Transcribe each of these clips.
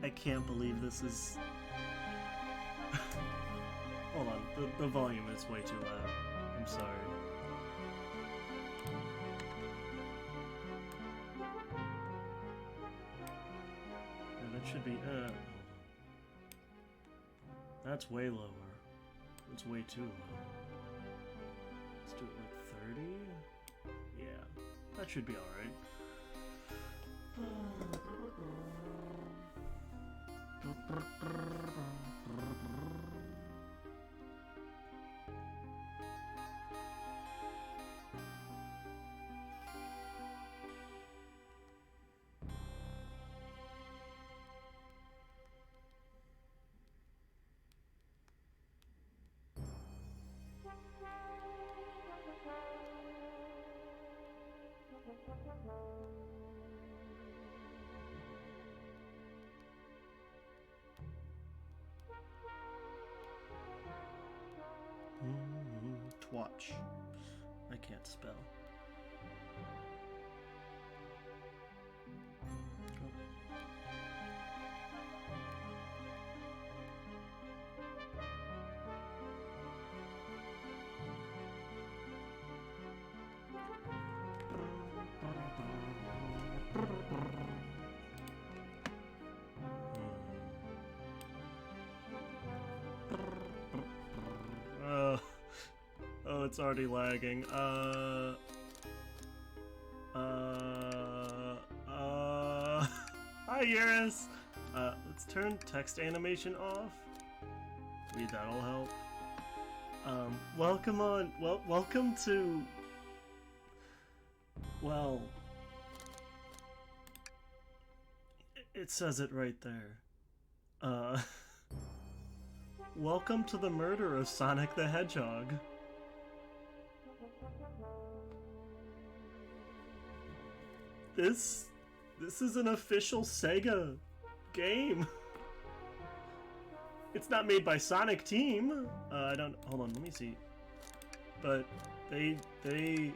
I can't believe this is... Hold on, the volume is way too loud. I'm sorry. Yeah, that should be... That's way lower. It's way too low. Let's do it like 30? Yeah, that should be alright. Twatch. I can't spell. Oh, it's already lagging. Hi, Eurus! Let's turn text animation off. Maybe that'll help. Welcome to... Well... It says it right there. Welcome to the murder of Sonic the Hedgehog. This is an official Sega game. It's not made by Sonic Team. I don't... Hold on, let me see. But they made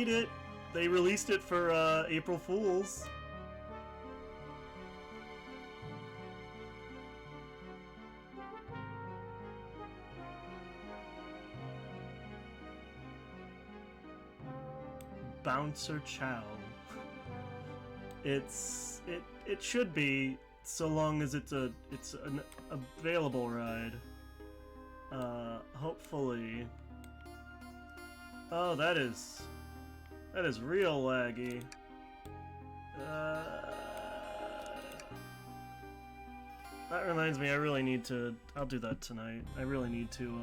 it. They released it for April Fools. Bouncer Chow. It should be, so long as it's an available ride. Hopefully. Oh, that is real laggy. That reminds me, I really need to... I'll do that tonight. I really need to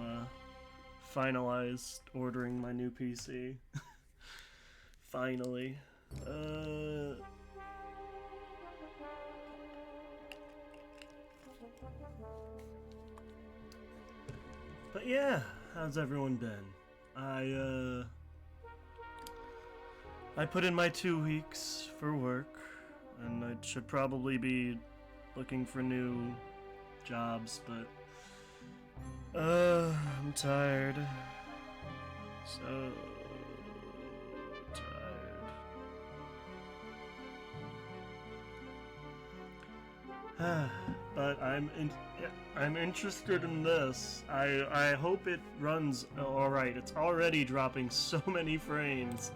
finalize ordering my new PC. Finally. But yeah, how's everyone been? I put in my 2 weeks for work, and I should probably be looking for new jobs, but I'm tired. So tired. But I'm interested in this. I hope it runs alright. It's already dropping so many frames.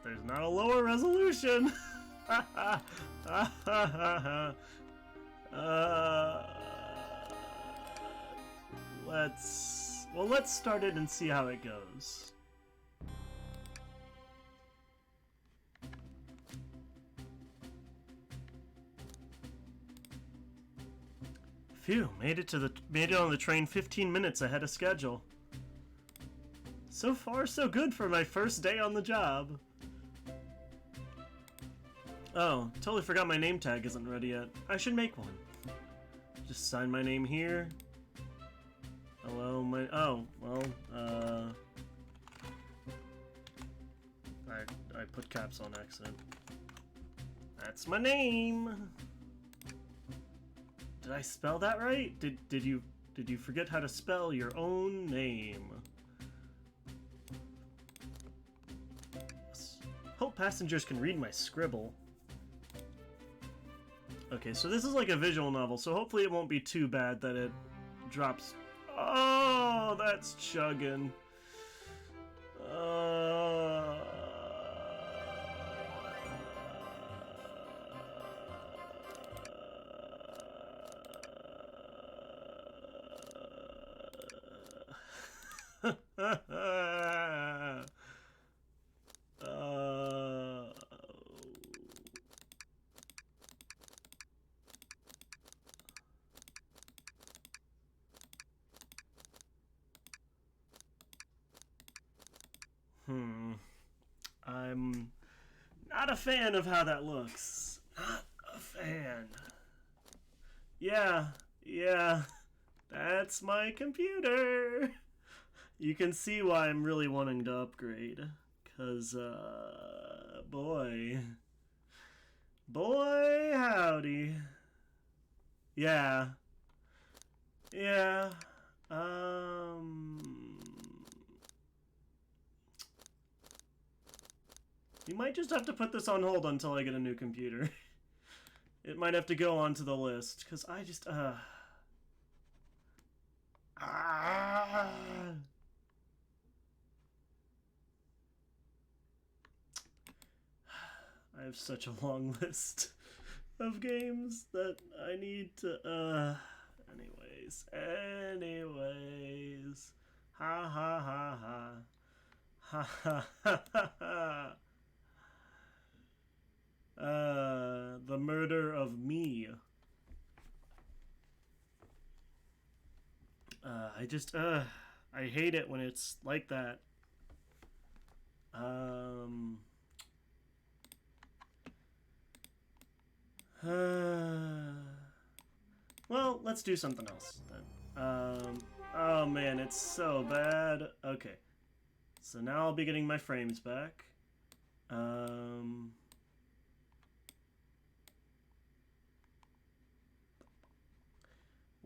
There's not a lower resolution. Let's start it and see how it goes. Phew, made it on the train 15 minutes ahead of schedule. So far, so good for my first day on the job. Oh, totally forgot my name tag isn't ready yet. I should make one. Just sign my name here. Hello, oh, well, I put caps on accident. That's my name. Did I spell that right? Did you forget how to spell your own name? Hope passengers can read my scribble. Okay, so this is like a visual novel, so hopefully it won't be too bad that it drops. Oh, that's chugging. I'm not a fan of how that looks. Not a fan. Yeah, that's my computer. You can see why I'm really wanting to upgrade. Cause, boy, howdy. Yeah. You might just have to put this on hold until I get a new computer. It might have to go onto the list, because I just, I have such a long list of games that I need to, anyways. Ha ha ha ha. Ha ha ha ha ha. The murder of me. I hate it when it's like that. Well, let's do something else then. Oh man, it's so bad. Okay. So now I'll be getting my frames back.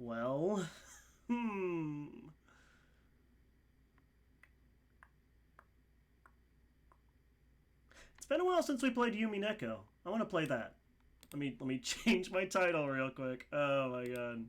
Well, It's been a while since we played Umineko. I want to play that. Let me change my title real quick. Oh my god.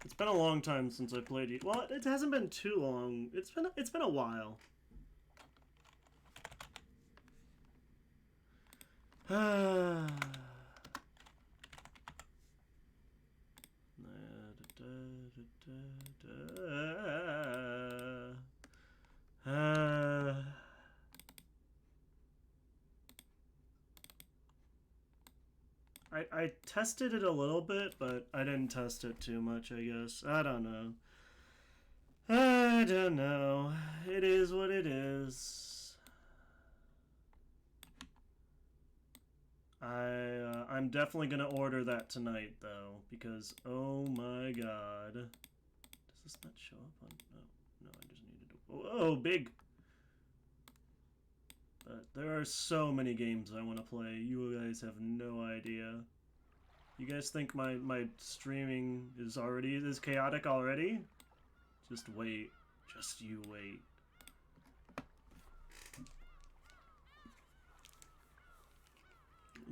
It's been a long time since I played it. Well, it hasn't been too long. It's been a while. I tested it a little bit, but I didn't test it too much, I guess. I don't know. It is what it is. I'm definitely gonna order that tonight, though, because oh my god. Does this not show up on... No, I just needed to... Oh, big! But there are so many games I want to play. You guys have no idea. You guys think my streaming is already this chaotic already? Just wait. Just you wait.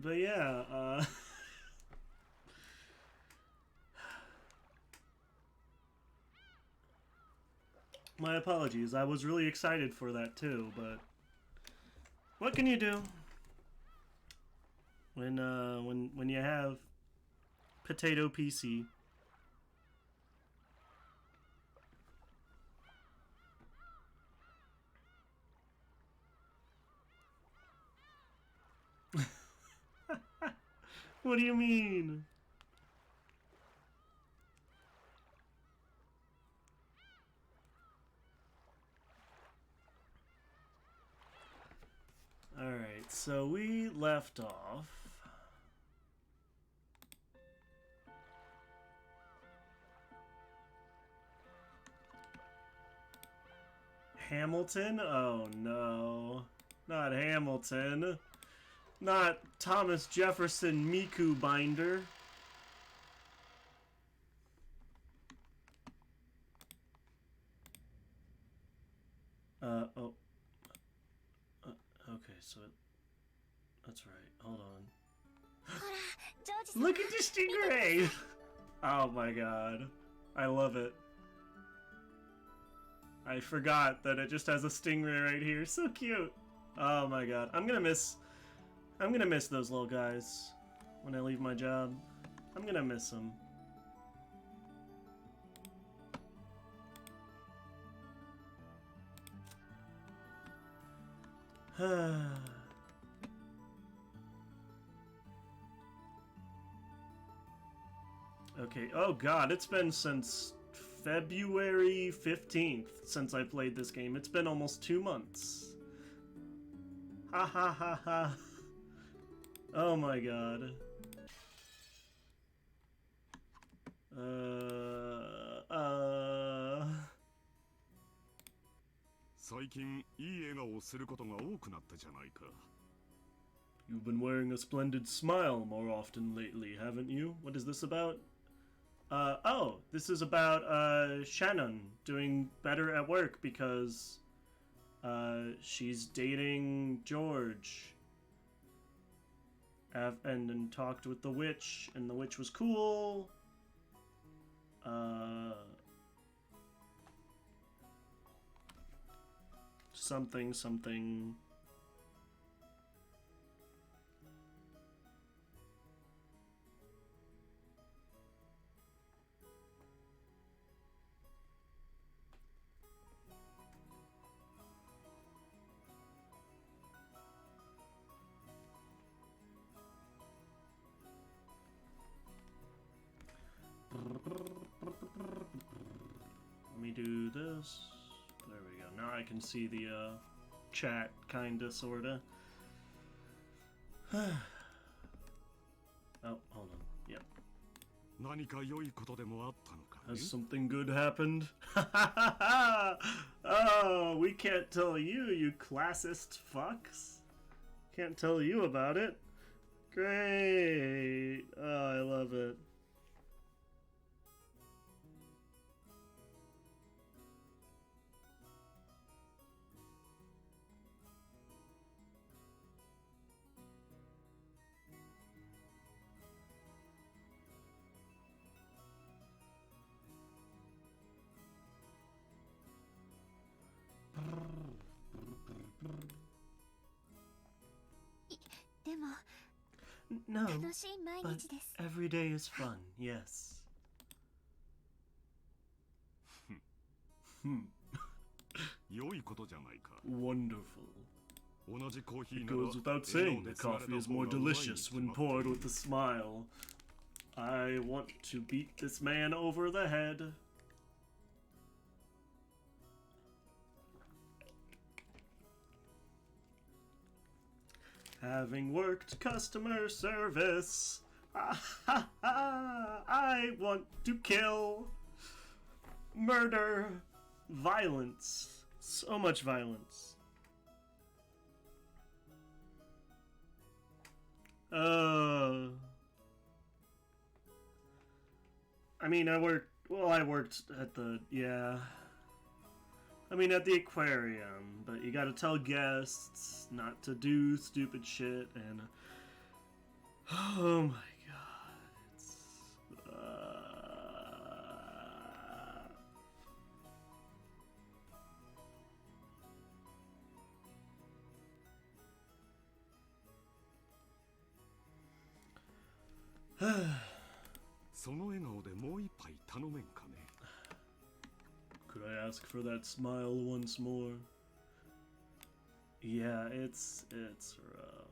But yeah, my apologies. I was really excited for that too, but what can you do when you have potato PC? What do you mean? Alright, so we left off. Hamilton? Oh no. Not Hamilton. Not Thomas Jefferson Miku Binder. Oh. Okay, so that's right. Hold on. Look at the stingray! Oh my god. I love it. I forgot that it just has a stingray right here. So cute. Oh my god. I'm gonna miss those little guys when I leave my job. I'm gonna miss them. Okay, oh god, it's been since February 15th since I played this game. It's been almost 2 months. Ha ha ha ha. Oh my god. 最近いい笑顔をすることが多くなったじゃないか。You've been wearing a splendid smile more often lately, haven't you? What is this about? Oh, this is about, Shannon doing better at work because, she's dating George. And talked with the witch, and the witch was cool. Something. Let me do this. There we go. Now I can see the chat, kinda, sorta. Oh, hold on. Yep. 何か良いことでもあったのかね? Has something good happened? Oh, we can't tell you, you classist fucks. Can't tell you about it. Great. Oh, I love it. No, but every day is fun, yes. Wonderful. It goes without saying that coffee is more delicious when poured with a smile. I want to beat this man over the head. Having worked customer service, I want to kill, murder, violence, so much violence. I mean, I worked at the, yeah. I mean, at the aquarium, but you gotta tell guests not to do stupid shit, and oh my god, it's Could I ask for that smile once more? Yeah, it's rough.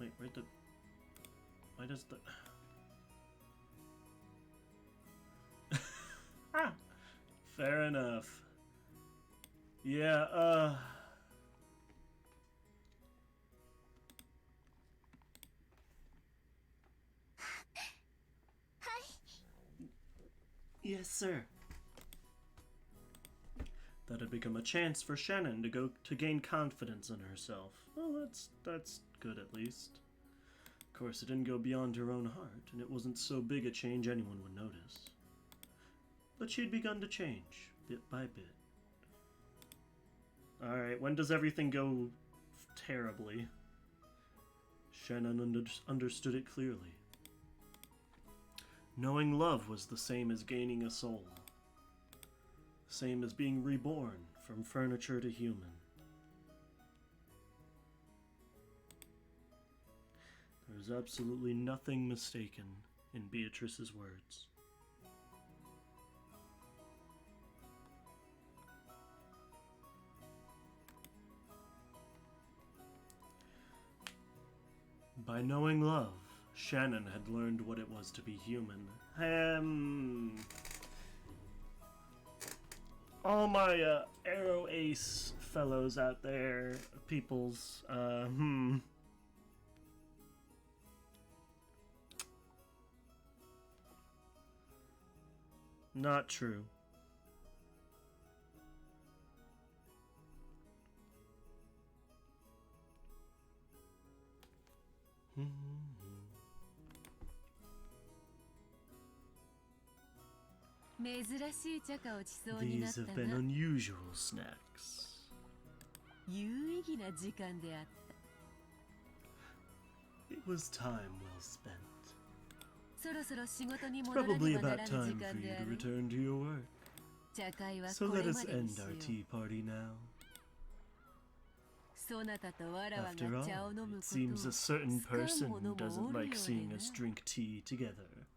Wait, where'd the... Why does the... Ah! Fair enough. Yeah, Yes, sir. That had become a chance for Shannon to gain confidence in herself. Well, that's good at least. Of course, it didn't go beyond her own heart, and it wasn't so big a change anyone would notice. But she'd begun to change, bit by bit. Alright, when does everything go terribly? Shannon understood it clearly. Knowing love was the same as gaining a soul. Same as being reborn from furniture to human. There was absolutely nothing mistaken in Beatrice's words. By knowing love, Shannon had learned what it was to be human. All my Arrow Ace fellows out there, peoples, Not true. These have been unusual snacks. It was time well spent. It's probably about time for you to return to your work. So let us end our tea party now. After all, it seems a certain person doesn't like seeing us drink tea together.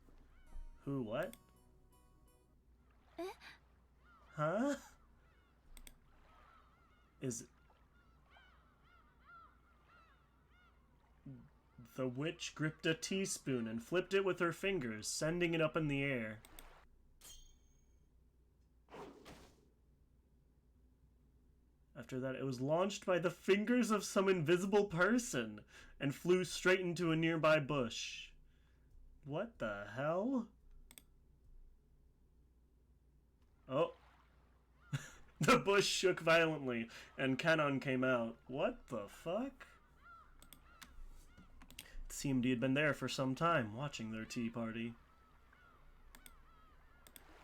Who, what? Huh? Is it... The witch gripped a teaspoon and flipped it with her fingers, sending it up in the air. After that, it was launched by the fingers of some invisible person and flew straight into a nearby bush. What the hell? Oh. The bush shook violently, and Canon came out. What the fuck? It seemed he had been there for some time, watching their tea party.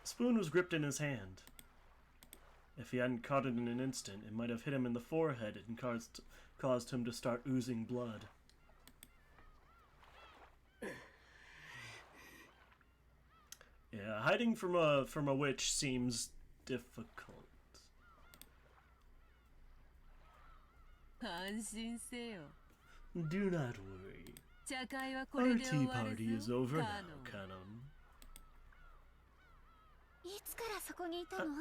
The spoon was gripped in his hand. If he hadn't caught it in an instant, it might have hit him in the forehead and caused him to start oozing blood. Yeah, hiding from a witch seems difficult. Do not worry. Our tea party is over now, Canon.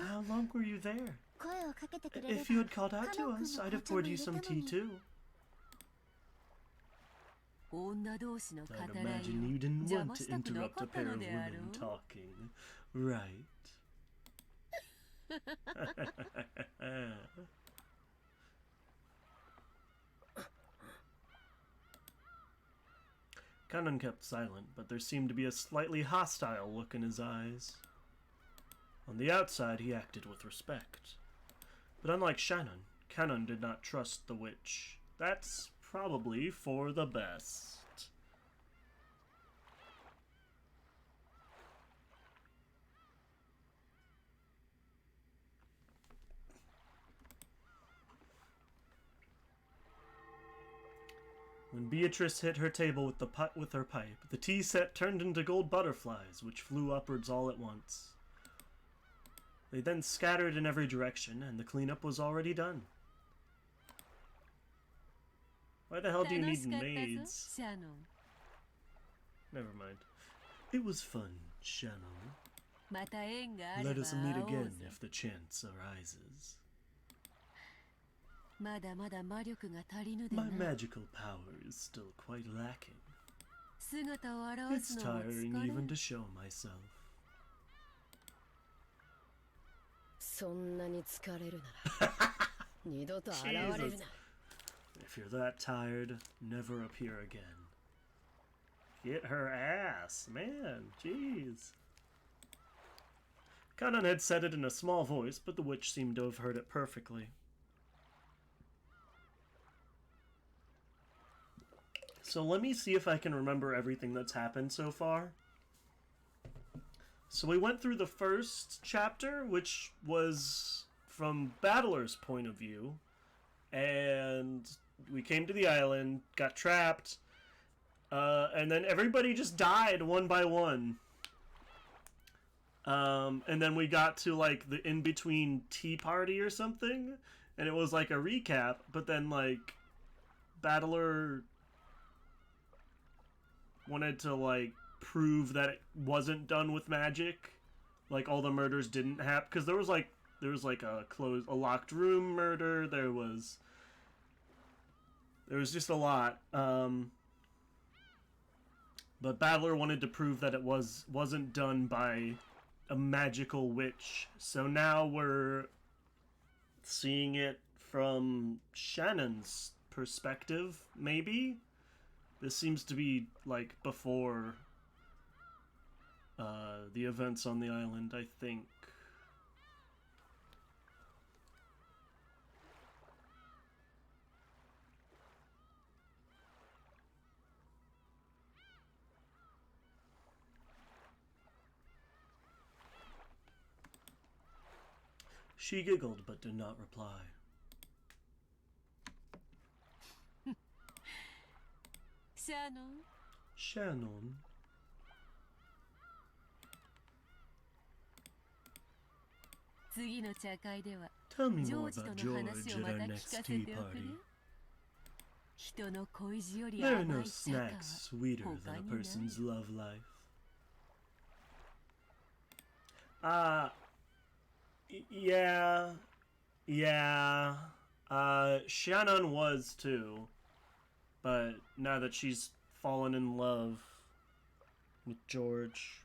How long were you there? If you had called out to us, I'd have poured you some tea too. I'd imagine you didn't want to interrupt a pair of women talking, right? Canon kept silent, but there seemed to be a slightly hostile look in his eyes. On the outside, he acted with respect. But unlike Shannon, Canon did not trust the witch. That's probably for the best. When Beatrice hit her table with her pipe, the tea set turned into gold butterflies, which flew upwards all at once. They then scattered in every direction, and the cleanup was already done. Why the hell do you need maids? Never mind. It was fun, Shannon. Let us meet again if the chance arises. My magical powers is still quite lacking. 姿を現 It's すのも疲 tiring れ even る to show myself. そんなに疲れるなら二度と現れるな Jesus. If you're that tired, never appear again. Get her ass, man. Jeez. Kanan had said it in a small voice, but the witch seemed to have heard it perfectly. So let me see if I can remember everything that's happened so far. So we went through the first chapter, which was from Battler's point of view, and we came to the island, got trapped, and then everybody just died one by one. And then we got to like the in-between tea party or something, and it was like a recap, but then like Battler wanted to like prove that it wasn't done with magic, like all the murders didn't happen, because there was like a locked room murder, there was just a lot, but Battler wanted to prove that it wasn't done by a magical witch. So now we're seeing it from Shannon's perspective, maybe? This seems to be, like, before the events on the island, I think. She giggled but did not reply. Shannon. 次の茶会では Tell me ジョ more ージと about の George 話を at ま our た聞 next かせ tea ておくれ party. 人の恋路より There 甘 are い no 茶かは snacks sweeter than a 他にない person's love life. Yeah. Shannon was too, but now that she's fallen in love with George.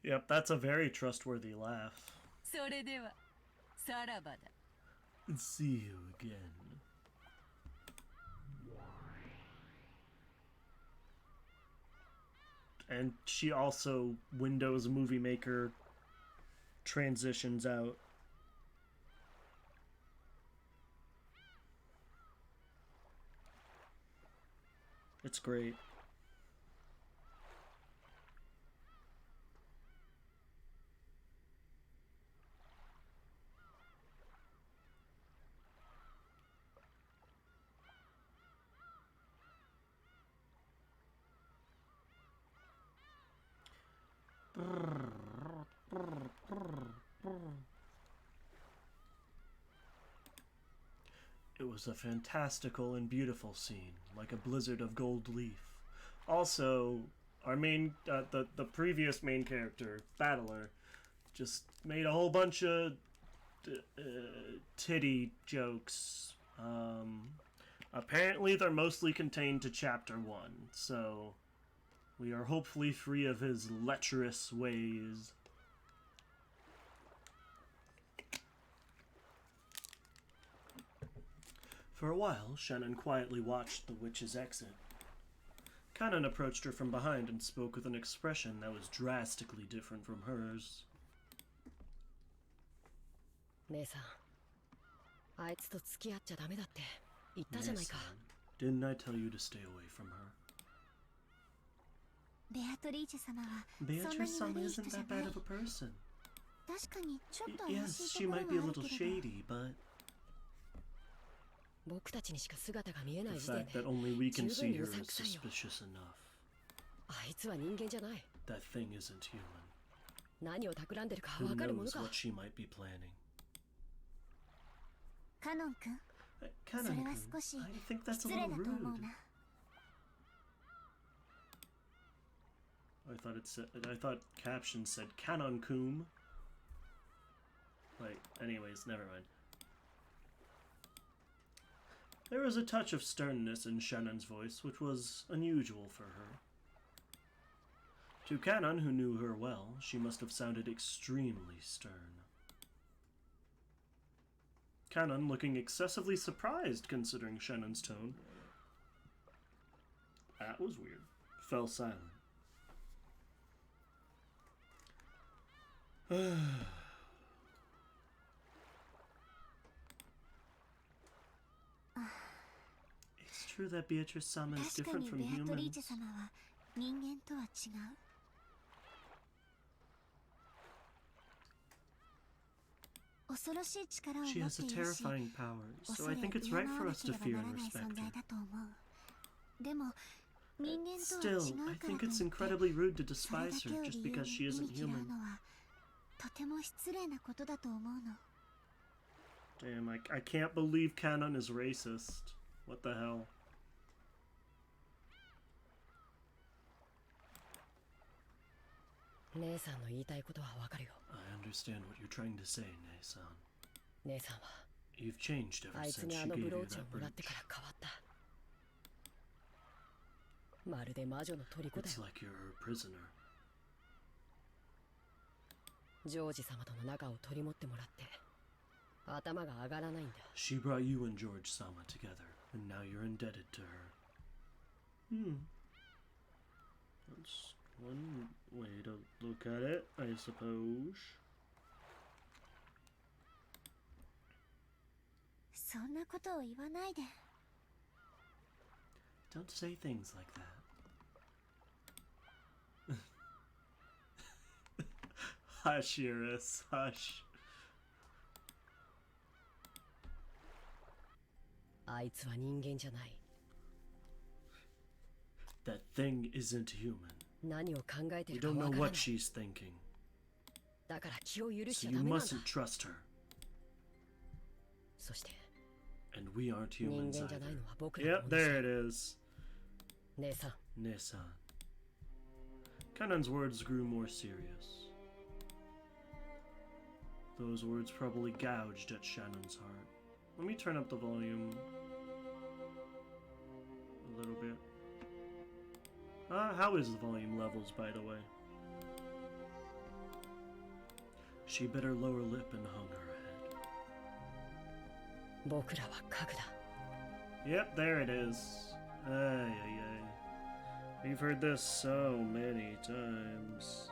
Yep, that's a very trustworthy laugh. それではさらばだ See you again. And she also Windows Movie Maker transitions out. It's great. It was a fantastical and beautiful scene, like a blizzard of gold leaf. Also, our main, the previous main character, Battler, just made a whole bunch of titty jokes. Apparently they're mostly contained to Chapter 1, so we are hopefully free of his lecherous ways. For a while, Shannon quietly watched the witch's exit. Kanan approached her from behind and spoke with an expression that was drastically different from hers. 姉さん、あいつと付き合っちゃダメだって言ったじゃないか。 Didn't I tell you to stay away from her? ベアトリーチェ様は Beatrice そんなに悪い isn't 人じゃ that ない bad of a person. 確かにちょっと怪 Yes, し she いとこ might ろ be a はある little けれど shady, but 僕たちにしか姿が見えない the 時点 fact で that only we can 十分 see に her うさん is くさいよ。 suspicious enough. あいつは人間じゃない。 That thing isn't human. 何を企んでるか Who 分かるもの knows か。 what she might be planning? カノン君、 Canon, それは少し I think that's 失 a 礼 little だと思う rude. な。 I thought caption said Canon Coom. Like, anyways, never mind. There was a touch of sternness in Shannon's voice, which was unusual for her. To Canon, who knew her well, she must have sounded extremely stern. Canon looking excessively surprised considering Shannon's tone. That was weird. Fell silent. It's true that Beatrice-sama is 確か different に from ベアトリー humans. チェ様は人間とは違う。恐ろしい力を持って She いる has し、 a terrifying power, so 恐 I れ think it's 敬 right わ for な us け to れば fear な and らない respect 存在 her. だと思う。でも人間とは Still, 違う I から think とい it's って incredibly rude to それだ despise け her を just 理由 because she に isn't 意味嫌う human. のはとても失礼なことだと思うの。 Damn, I can't believe Canon is racist. What the hell? 姉さんの言いたいことはわかるよ。 I understand what you're trying to say, Nei-san. 姉さんは You've changed あ ever いつ since に she あの gave ブロ you ーチを that もらって brooch. から変わった。まるで魔女の虜だ It's よ。 like you're her prisoner. ジョージ様との仲を取り持ってもらって頭が上がらないんだ。 She brought you and George-sama together, and now you're indebted to her. That's one way to look at it, I suppose. そんなことを言わないで。 Don't say things like that. Hush, Iris, hush. あいつは人間じゃない。 That thing isn't human. 何を考えて We るか don't わ know からな what い。 she's thinking, だから気を許し so ちゃ you ダメなんだ。 mustn't trust her. そして And we aren't 人 humans 間じゃない either. のは僕らの Yep, もの there さ。 it is. 姉さん、 Nissan. Kanon's words grew more serious. Those words probably gouged at Shannon's heart. Let me turn up the volume a little bit. How is the volume levels, by the way? She bit her lower lip and hung her head. 僕らは家具だ。 Yep, there it is. Ay, ay, ay. We've heard this so many times.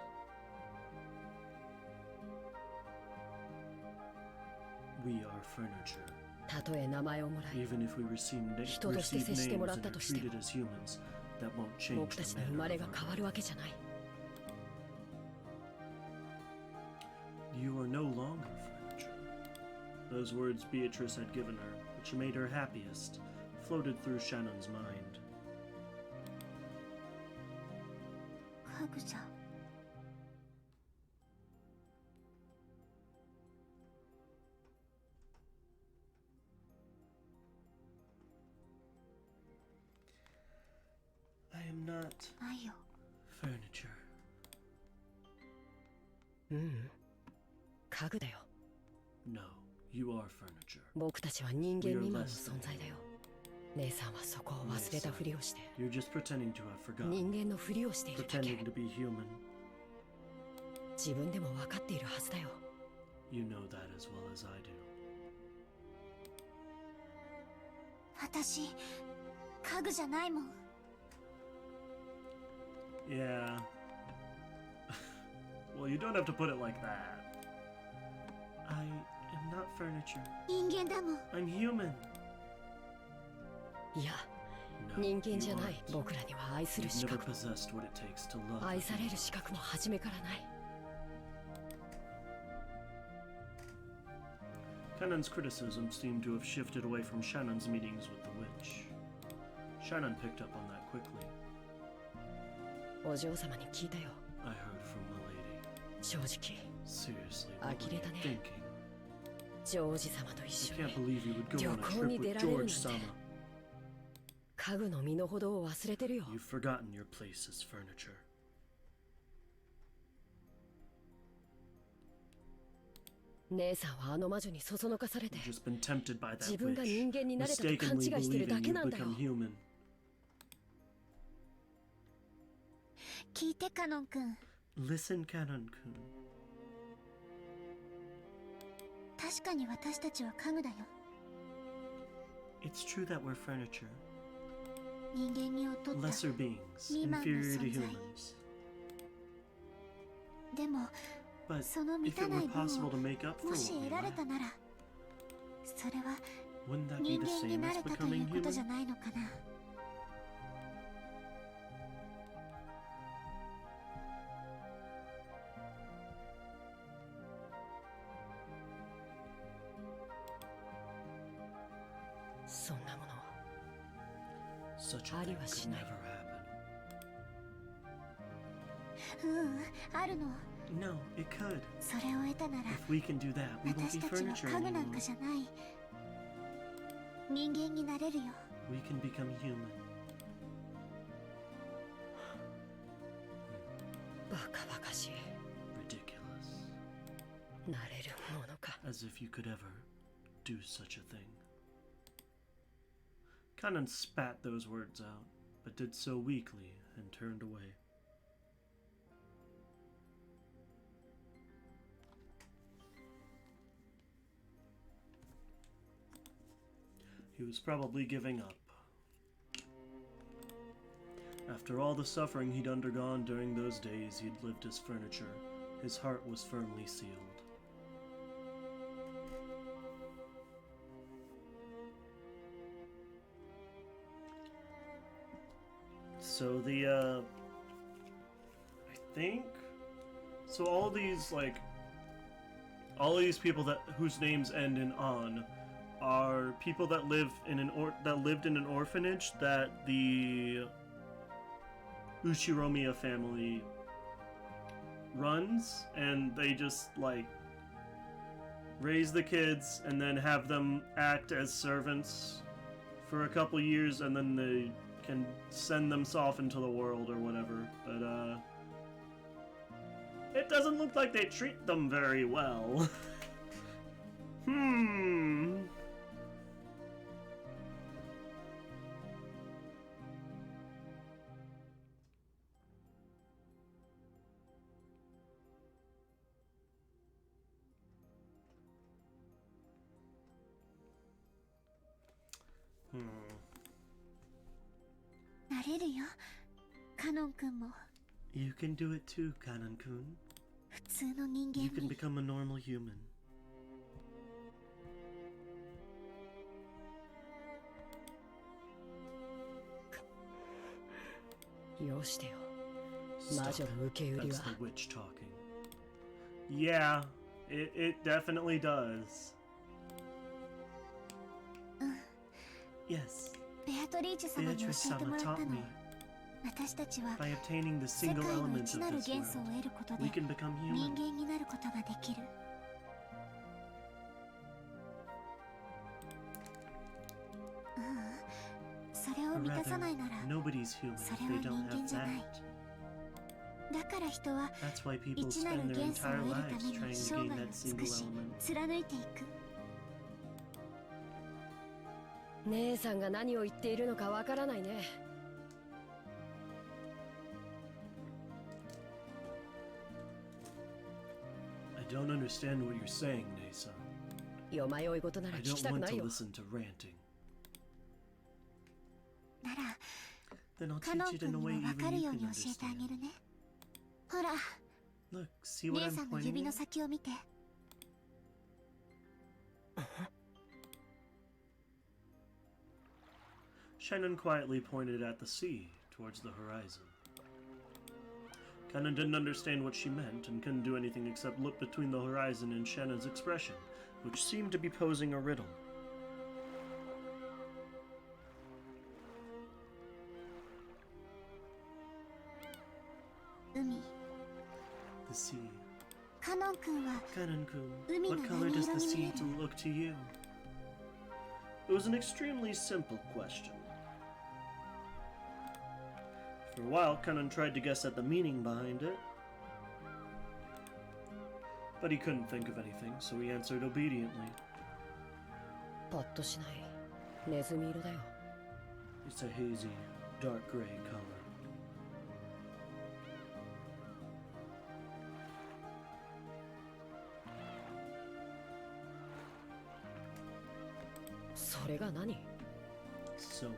We are furniture. たとえ名前をもらい、 Even if we receive, 人として receive 接して names もらっ and た are としても treated as humans, that won't change 僕た the ちの生ま manner れ of が our 変わるわけじゃない。 You are no longer furniture. Those words Beatrice had given her, which made her happiest, floated through Shannon's mind. 家具じゃ。 I am not ないよ。 furniture. ううん。家具だよ。 No, you are furniture. 僕たちは人間未満の存在だよ。姉さんはそこを忘れたふりをして、 You're just pretending to have forgotten. 人間のふりをしているだけ。 Pretending to be human. 自分でも分かっているはずだよ。 You know that as well as I do. 私、家具じゃないもん。 Yeah. Well, you don't have to put it like that. I am not furniture. 人間だもん。 I'm human. いや、 No, 人間 you じゃない aren't. 僕らには愛する You've 資 never 格も possessed what it takes to love. 愛される資格も初めからない。 Cannon's criticism seemed to have shifted away from Shannon's meetings with the witch. Shannon picked up on that quickly. お嬢様に聞いたよ。 I heard from 正直 Seriously, what were you thinking? ジョージ様と一 I 緒 can't に believe you would go on a 旅行に trip 出 with られるなん George て Sama. 家具の身の程を忘れてるよ。 You've forgotten your place as furniture. 姉さんはあの魔女にそそのかされて You've just been tempted by 自 that 分が witch, 人間になれたと勘違 mistakenly いしてるだ believing け you なんだよ。 become human. 聞いてカノン君。 Listen, Canon-kun. 確かに私たちは家具だよ。 It's true that we're furniture. 人間味を取った。 Lesser beings, 未満の inferior to 存在。 humans. でも But その満 if た it な were い分 possible を to make up for も what し we 得られ lack, たなら、それは wouldn't that be 人 the 間に same な as れたとい becoming うことじゃ human? ないのかな。そんなもの Such a あり thing は could しない never happen. あるの。 No, it could. それを得たなら If we can do that, we won't 私 be たちは furniture 家具なん anymore. かじゃない。人間になれるよ。 We can become human. バカバカしい。 Ridiculous. なれるものか。 As if you could ever do such a thing. Kanan spat those words out, but did so weakly and turned away. He was probably giving up. After all the suffering he'd undergone during those days he'd lived as furniture, his heart was firmly sealed. So I think, so all these people whose names end in "on" are people that lived in an orphanage that the Ushiromiya family runs, and they just raise the kids and then have them act as servants for a couple years, and then they can send them off into the world or whatever. But it doesn't look like they treat them very well. Hmm. なれるよ。カノン君も You can do it too, Kanan-kun. 普通の人 You 間 can に。 become a normal human. よしてよ。魔 Stop 女の it. 受け売り That's は the witch talking. Yeah, it definitely does. Yes, ベアトリーチェ様に教 Beatrice えても Sama らった taught の me. 私たちは By obtaining the 世界 single の element 一 of なる this 元素を world, 得ることで we can become 人 human. 間になることができる。それを Or 満たさ rather, ないなら nobody's human if それ they は don't 人間 have じゃない that. だから人は That's why people 一なる spend their 元素を entire 得るた lives めに trying to 生 gain 涯を that 尽く single し element. 貫いていく。姉さんが何を言っているのかわからないね。 I don't understand what you're saying, Nesa. よまよい事なら I 聞き don't たく want ない to よ。 listen to ranting. なら Then I'll カノ teach ン it 君 in a に way も分 even かる you よう can に教えてあげ understand. るね。ほら Look, see what 姉 I'm さんの pointing 指の at? 先を見て。 Shannon quietly pointed at the sea, towards the horizon. Kanan didn't understand what she meant and couldn't do anything except look between the horizon and Shannon's expression, which seemed to be posing a riddle. 海 The sea. カノン君は Kanon-kun, what color does the sea look to you? It was an extremely simple question. For a while, Kanon tried to guess at the meaning behind it, but he couldn't think of anything, so he answered obediently. パッとしないネズミ色だよ。 It's a hazy, dark gray color. それが何？ So what?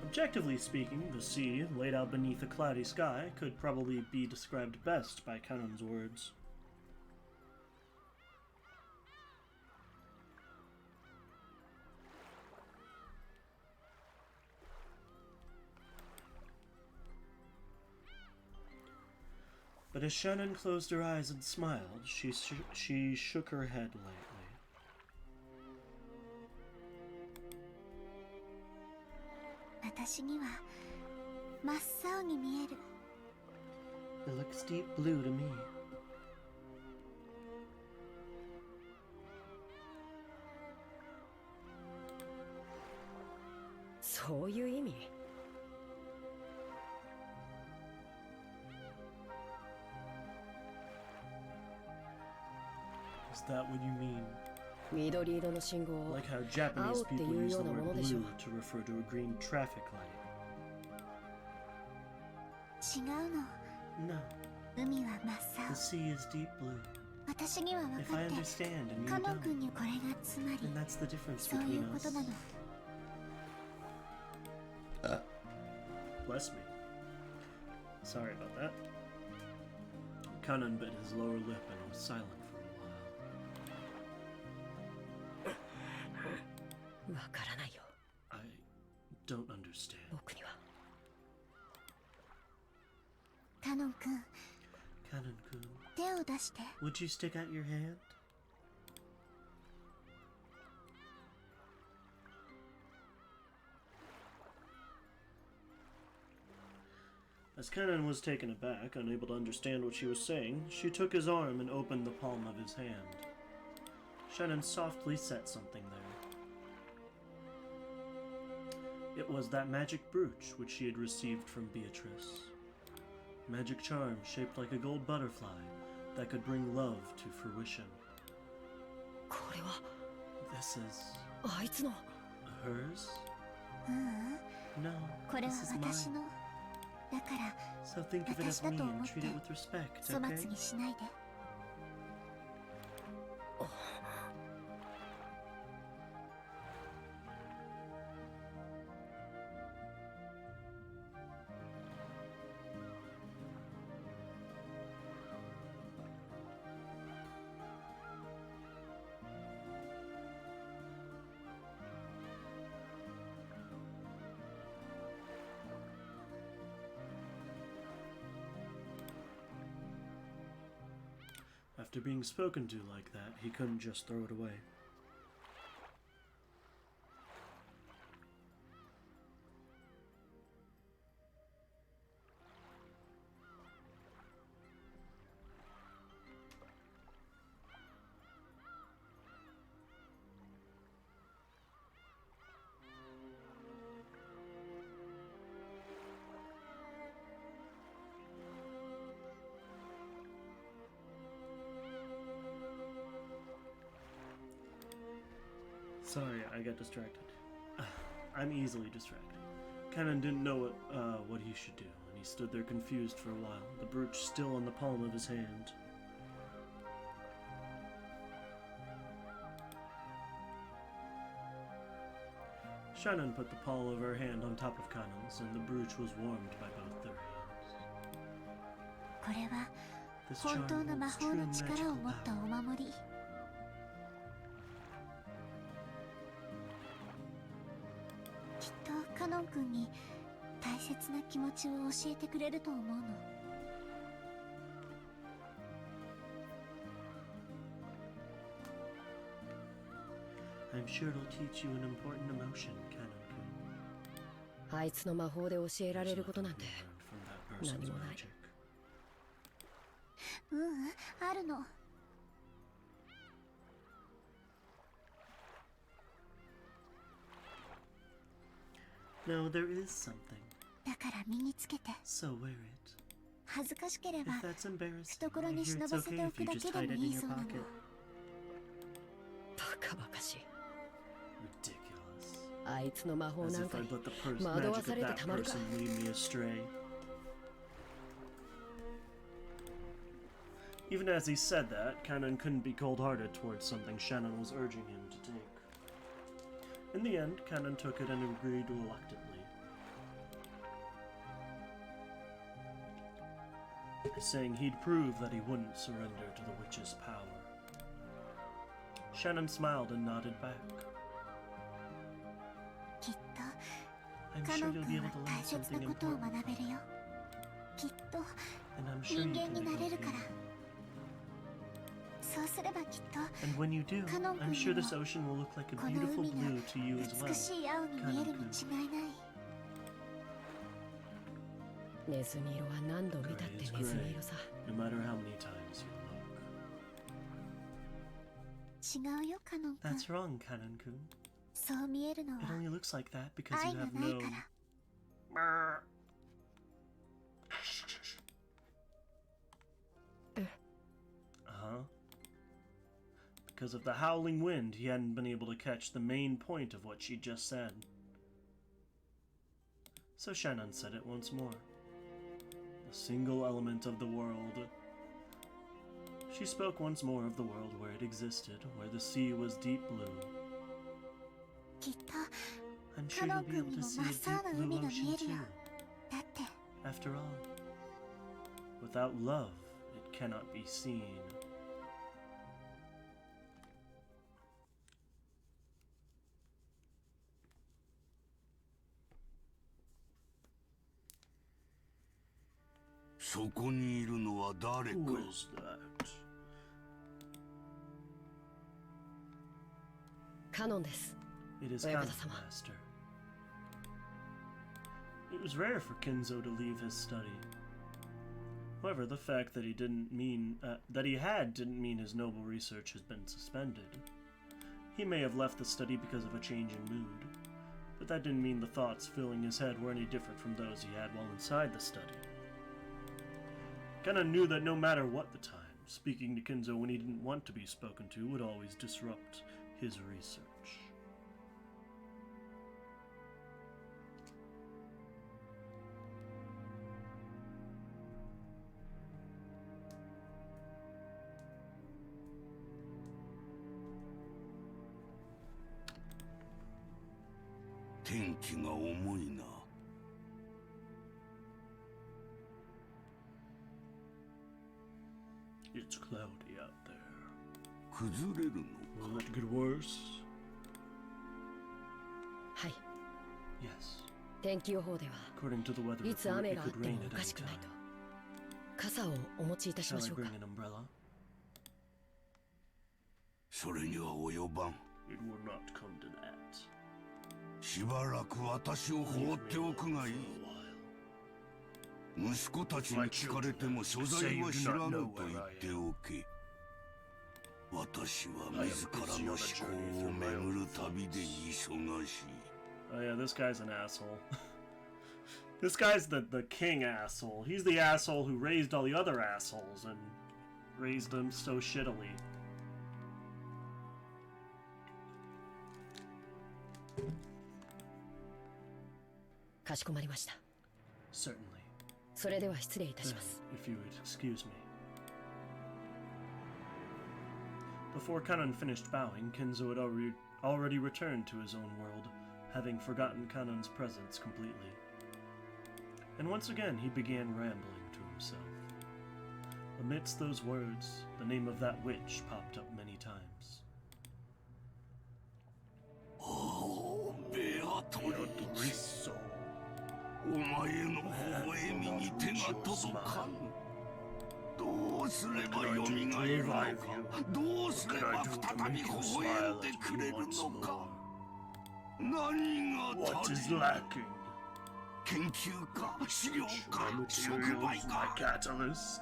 Objectively speaking, the sea, laid out beneath a cloudy sky, could probably be described best by Kanon's words. But as Shannon closed her eyes and smiled, she shook her head lightly. 私には真っ青に見える。 It looks deep blue to me. そういう意味？ Is that what you mean? 緑色の信号を Like how Japanese people use the word 青っていうようなものでしょ。 blue to refer to a green traffic light. 違うの。 No, 海は真っ the 青。 sea is deep blue. 私には分 If か I って、 understand and you カノン don't, 君にこれがつまり、 then that's the difference そういう between こと us. なの。 Bless me. Sorry about that. Kanan bit his lower lip and was silent for a while. わからないよ。 I don't understand. 僕には。カノン君、 Kanan-kun, 手を出して。 would you stick out your hand? As Kanan was taken aback, unable to understand what she was saying, she took his arm and opened the palm of his hand. Shannon softly set something there. It was that magic brooch which she had received from Beatrice. Magic charm shaped like a gold butterfly that could bring love to fruition. これは This is あいつの。 hers? ううん、 No, これは this is 私 mine. の。だから、 So think of it as 私だ me と思 and って treat it with respect, 粗 okay? 末にしないで。 After being spoken to like that, he couldn't just throw it away. Sorry, I got distracted. I'm easily distracted. Kanan didn't know what he should do, and he stood there confused for a while, the brooch still in the palm of his hand. Shannon put the palm of her hand on top of Kanan's, and the brooch was warmed by both their hands. これは This 本 charm 当の魔 holds 法 true の力 magical を持った power. お守り。きっとカノン君に大切な気持ちを教えてくれると思うの。 I'm sure it'll teach you an important emotion, Kanan-kun. あいつの魔法で教えられることなんて Learned from that person's何もない。 magic. あるの。 No, there is something. だから身につけて。 So wear it. 恥ずかしければ If that's embarrassing, 懐 I に hear 忍 it's ばせて okay お if く you だ just けで hide も it い in い your そうなの。 pocket. バカバカしい。 Ridiculous. あいつの魔法 As なん if か I'd に let the magic 惑わ of されて that たまるか。 person lead me astray. Even as he said that, Kanon couldn't be cold-hearted towards something Shannon was urging him to take. In the end, Kanon took it and agreed reluctantly. Saying he'd prove that he wouldn't surrender to the witch's power. Shannon smiled and nodded back. きっと I'm カ sure ノン you'll 君 be は able to 大 learn 切 something なことを important. 学べるよ。きっと And I'm sure 人 you 間 can になれ become るから。 human. そうすればきっと And when you do, Kanon I'm sure君 this にも ocean will look like a この beautiful 海が blue to you as well. 美しい青に見えるに違いない。ネズミ色は何度見たってネズミ色さ。 No matter how many times you look. 違うよカノン君。 That's wrong, Kanon-kun. そう見えるの It は only looks like that because 愛 you が have ない no... から。 Uh-huh. Because of the howling wind, he hadn't been able to catch the main point of what she just said. So Shannon said it once more. A single element of the world. She spoke once more of the world where it existed, where the sea was deep blue. きっと I'm sure you'll be able to see a deep blue ocean too. だって After all, without love, it cannot be seen. Who is that? カノンです。 It is 親 Kanon, 方様。 Master. It was rare for Kinzo to leave his study. However, the fact that he didn't mean didn't mean his noble research has been suspended. He may have left the study because of a change in mood, but that didn't mean the thoughts filling his head were any different from those he had while inside the study. Kanon knew that no matter what the time, speaking to Kinzo when he didn't want to be spoken to would always disrupt his research. It's cloudy out there. Will it get worse? はい。 Yes. 天気予報では According to the weather いつ report, 雨 it があっ could て rain もお at か any しくない time. と。傘をお持ちいたし Shall ま I しょうか bring。an umbrella? それには及ばん。 It will not come to that. しばらく私を放っておくがいい。息子たちに聞かれても所在は知らぬと言っておけ。私は自らの思考を巡る旅で忙しい。 Oh yeah, this guy's an asshole. This guy's the king asshole. He's the asshole who raised all the other assholes and raised them so shittily. かしこまりました。 Certainly. それでは失礼いたし Then, ます。 if you would excuse me. Before Kanon finished bowing, Kinzo had already returned to his own world, having forgotten Kanon's presence completely. And once again he began rambling to himself. Amidst those words, the name of that witch popped up many times. おお、ベアトリス。お前の微笑みに手が届かん。どうすれば蘇るのか。どうすれば再び微笑んでくれるのか。何が What 足 is りない。 lacking? 研究か、資料か、触媒 Materials, my か。 catalyst.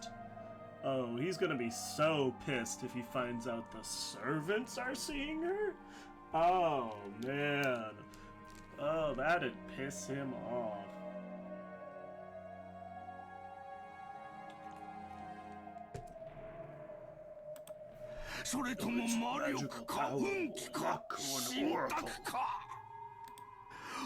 Oh, he's gonna be so pissed if he finds out the servants are seeing her? Oh, man. Oh, that'd piss him off.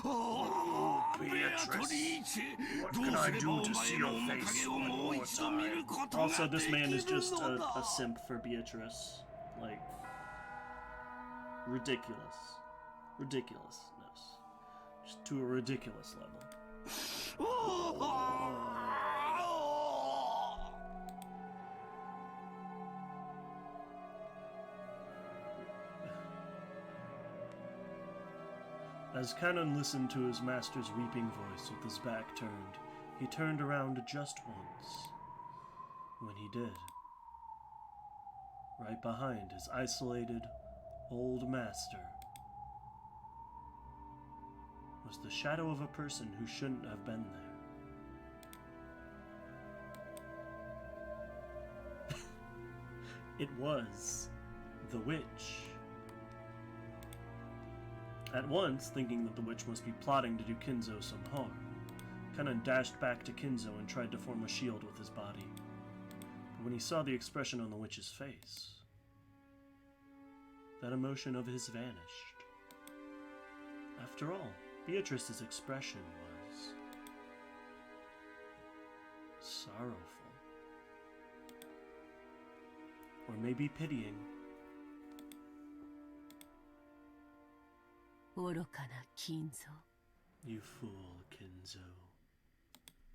Oh, Beatrice, what can I do to see your face one more time? Also, this man is just a simp for Beatrice. Like, ridiculous. Ridiculousness. Just to a ridiculous level. As Canon listened to his master's weeping voice with his back turned, he turned around just once. When he did, right behind his isolated, old master was the shadow of a person who shouldn't have been there. It was the witch. At once, thinking that the witch must be plotting to do Kinzo some harm, Kanan dashed back to Kinzo and tried to form a shield with his body. But when he saw the expression on the witch's face, that emotion of his vanished. After all, Beatrice's expression was sorrowful. Or maybe pitying. 愚かな金蔵。 You fool, Kinzo.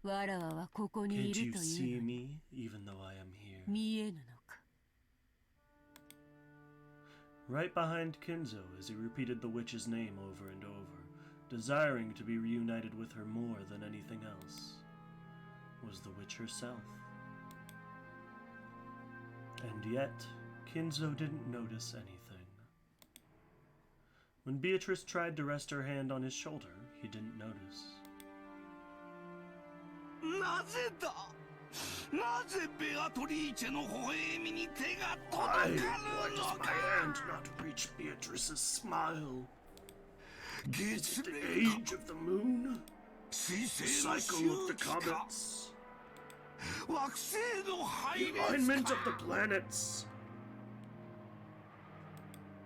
わらわはここに Can't い you るとい see うのに me, even though I am here? 見えぬのか。 Right behind Kinzo as he repeated the witch's name over and over, desiring to be reunited with her more than anything else, was the witch herself. And yet, Kinzo didn't notice anything. When Beatrice tried to rest her hand on his shoulder, he didn't notice. なぜだなぜベアトリーチェの微笑みに手が Why 届かぬ does の my か hand not reach Beatrice's smile? Is 月 it the 齢 age of the moon? 水 The 星の cycle of 周 the 期か comets? 惑星の配 The 列 alignment か of the planets?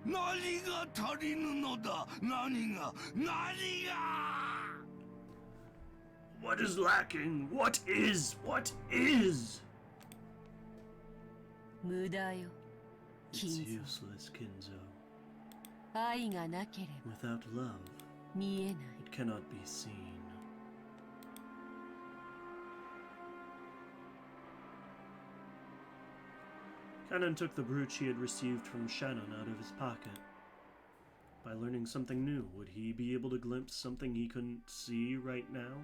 何が足りぬのだ何が What is lacking? What is? 無駄よ It's 金蔵。 useless, Kinzo. 愛がなければ Without love, 見えない。 it cannot be seen. Kanan took the brooch he had received from Shannon out of his pocket. By learning something new, would he be able to glimpse something he couldn't see right now?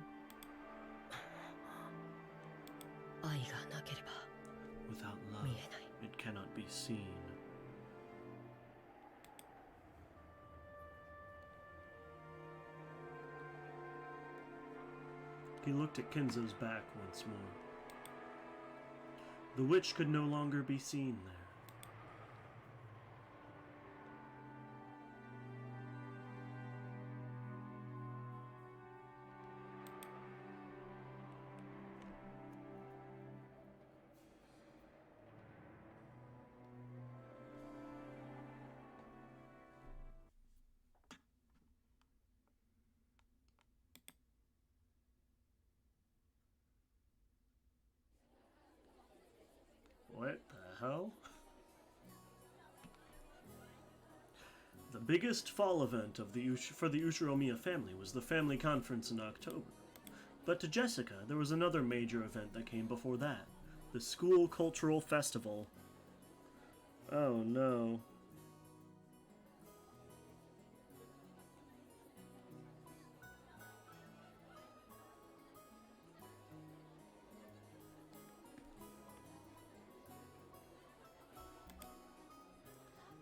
愛がなければ Without love, 見えない。 it cannot be seen. He looked at Kinzo's back once more. The witch could no longer be seen there. What the hell? The biggest fall event of for the Ushiromiya family was the family conference in October. But to Jessica, there was another major event that came before that. The school cultural festival. Oh no.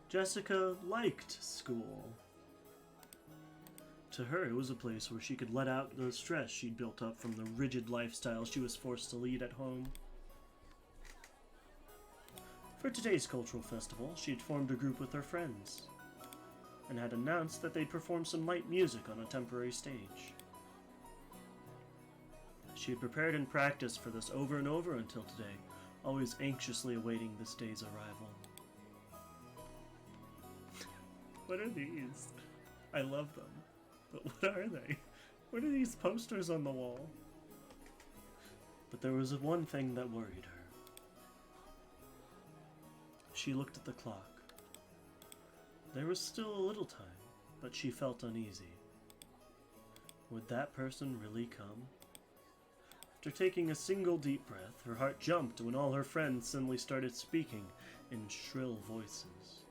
Jessica liked school. To her, it was a place where she could let out the stress she'd built up from the rigid lifestyle she was forced to lead at home. For today's cultural festival, she had formed a group with her friends and had announced that they'd perform some light music on a temporary stage. She had prepared and practiced for this over and over until today, always anxiously awaiting this day's arrival. What are these? I love them. But what are they? What are these posters on the wall? But there was one thing that worried her. She looked at the clock. There was still a little time, but she felt uneasy. Would that person really come? After taking a single deep breath, her heart jumped when all her friends suddenly started speaking in shrill voices.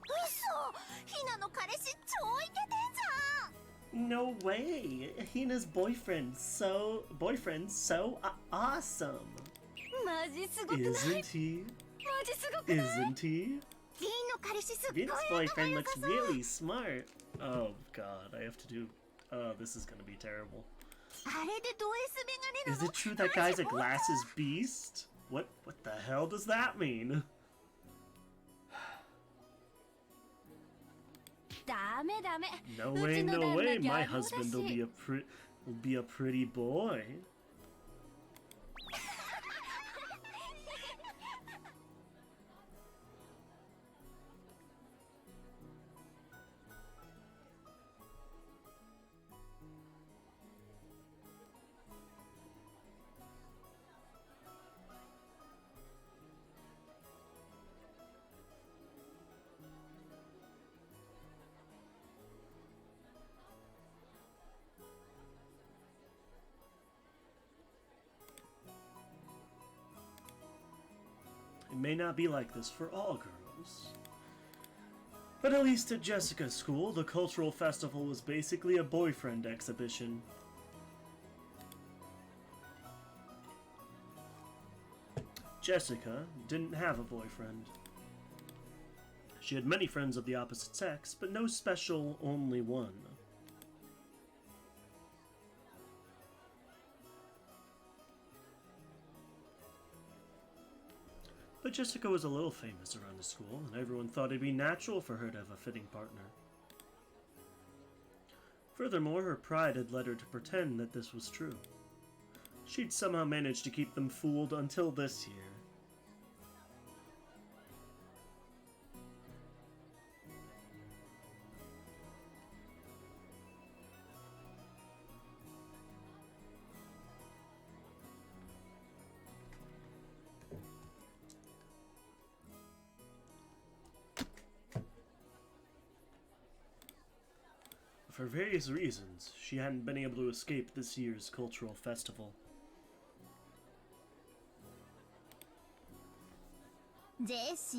嘘ひなの彼氏超イケてんじゃん No way! Hina's boyfriend's so awesome! マジすごくない Isn't he? マジすごくない Isn't he? ディーンの彼氏すっごい Vin's 頭 boyfriend 良 looks さそう really smart. Oh god, I have to do. Oh, this is gonna be terrible. あれでド S メガネ Is なの it true that guy's a glasses beast? What the hell does that mean? ダメダメ No う way, ちの no 旦 way. 那ギ My ャルだ husband し will be a pretty boy. It may not be like this for all girls. But at least at Jessica's school, the cultural festival was basically a boyfriend exhibition. Jessica didn't have a boyfriend. She had many friends of the opposite sex, but no special only one. But Jessica was a little famous around the school, and everyone thought it'd be natural for her to have a fitting partner. Furthermore, her pride had led her to pretend that this was true. She'd somehow managed to keep them fooled until this year. For various reasons, she hadn't been able to escape this year's cultural festival. ジェシ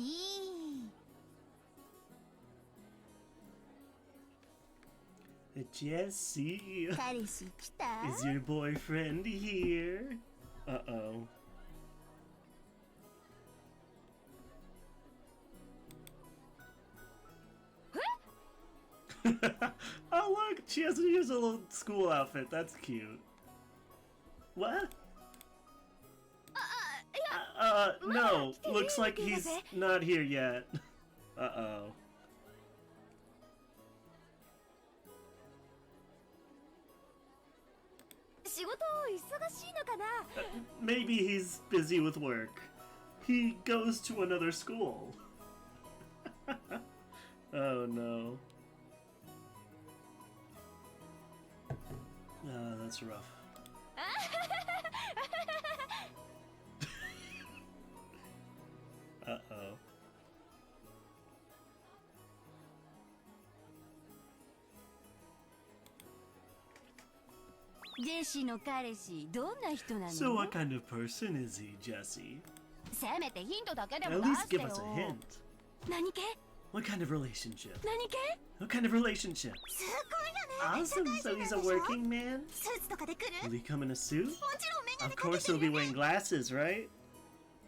ー Jessie, 彼氏来た is your boyfriend here? Uh-oh. Oh look, she has to use a little school outfit. That's cute. What? No. Looks like he's not here yet. Uh-oh. Maybe he's busy with work. He goes to another school. Oh no. That's rough. Uh-oh. ジェシーの彼氏どんな人なの So what kind of person is he, Jessie? せめてヒントだけで At も出 least して give よ us a hint. 何系 What kind of relationship? 何系 What kind of relationship? すごいよね Awesome, so he's a 社会人なんでしょ working man? スーツとかで来る Will he come in a suit? もちろんメガネ Of かけ course て he'll る be よね wearing glasses, right?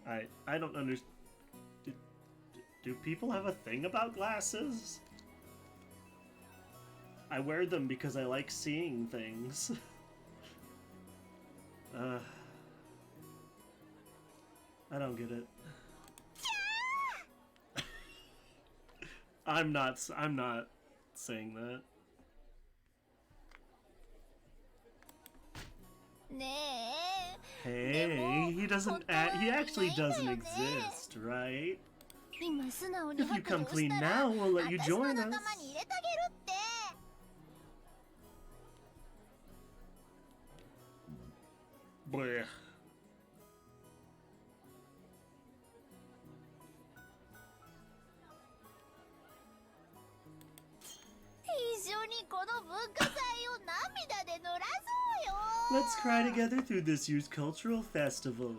I don't understand. Do people have a thing about glasses? I wear them because I like seeing things. I don't get it. I'm not saying that. ね Hey, he doesn't. He actually doesn't exist, right? え今素直に If you 白状 come し clean たら now, we'll let you 私の join 仲 us. 間に入れてあげるって Blech. 一緒にこの文化祭を涙で濡らそうよ Let's cry together through this year's cultural festival.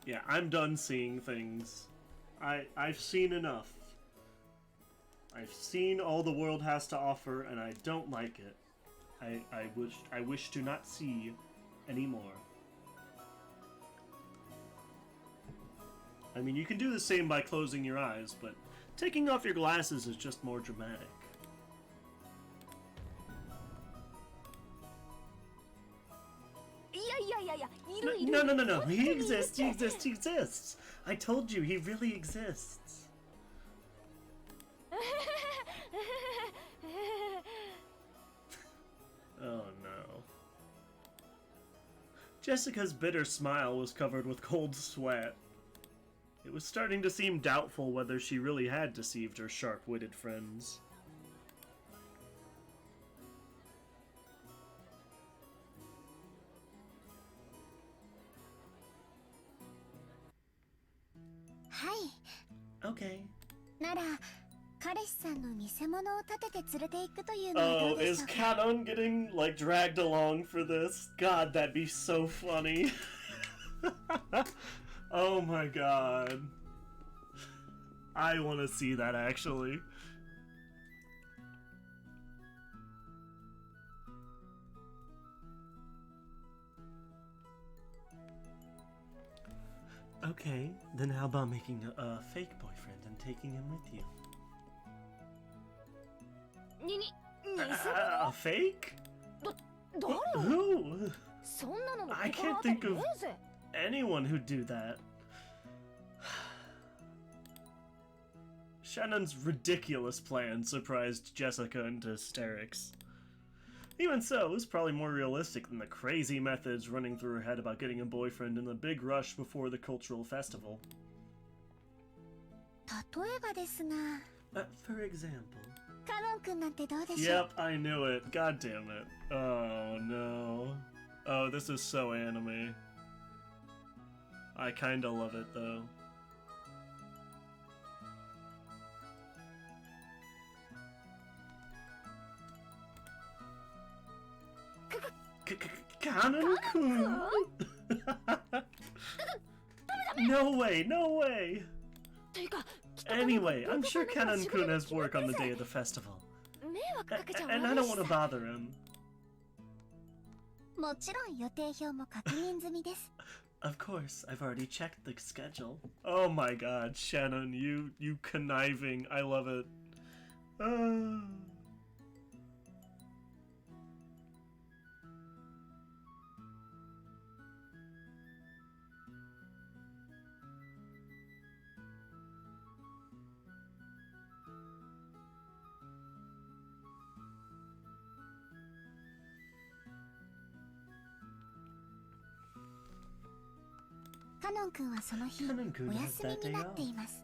Yeah, I'm done seeing things. I've seen enough. I've seen all the world has to offer, and I don't like it. I wish to not see anymore. I mean, you can do the same by closing your eyes, but taking off your glasses is just more dramatic. いやいやいやいやいるいる No, no, no, no. He exists. He exists. He exists. I told you, he really exists. Oh no. Jessica's bitter smile was covered with cold sweat. It was starting to seem doubtful whether she really had deceived her sharp-witted friends. Okay. なら彼氏さんの偽物を立てて連れて行くというのはど Oh, うで is しょうか Canon getting, like, dragged along for this? God, that'd be so funny. Oh my god. I want to see that, actually. Okay, then how about making a fake boyfriend and taking him with you? に A fake? 誰 Who? そんなのも I 心 can't 当たり think ね of えぜ anyone who'd do that. Shannon's ridiculous plan surprised Jessica into hysterics. Even so, it was probably more realistic than the crazy methods running through her head about getting a boyfriend in the big rush before the cultural festival. 例えばですが For example. カノン君なんてどうでしょう Yep, I knew it. God damn it. Oh no. Oh, this is so anime. I kinda love it though. Kanon-kun! No way, no way! というか Anyway, I'm sure Kanon-kun has work on the day of the festival. 迷惑かけちゃ And I 悪い don't し want to さ bother him. もちろん予定表も確認済みです Of course, I've already checked the schedule. Oh my god, Shannon, you conniving. I love it.「カノン君はその日カノン君お has 休み that に day なっています」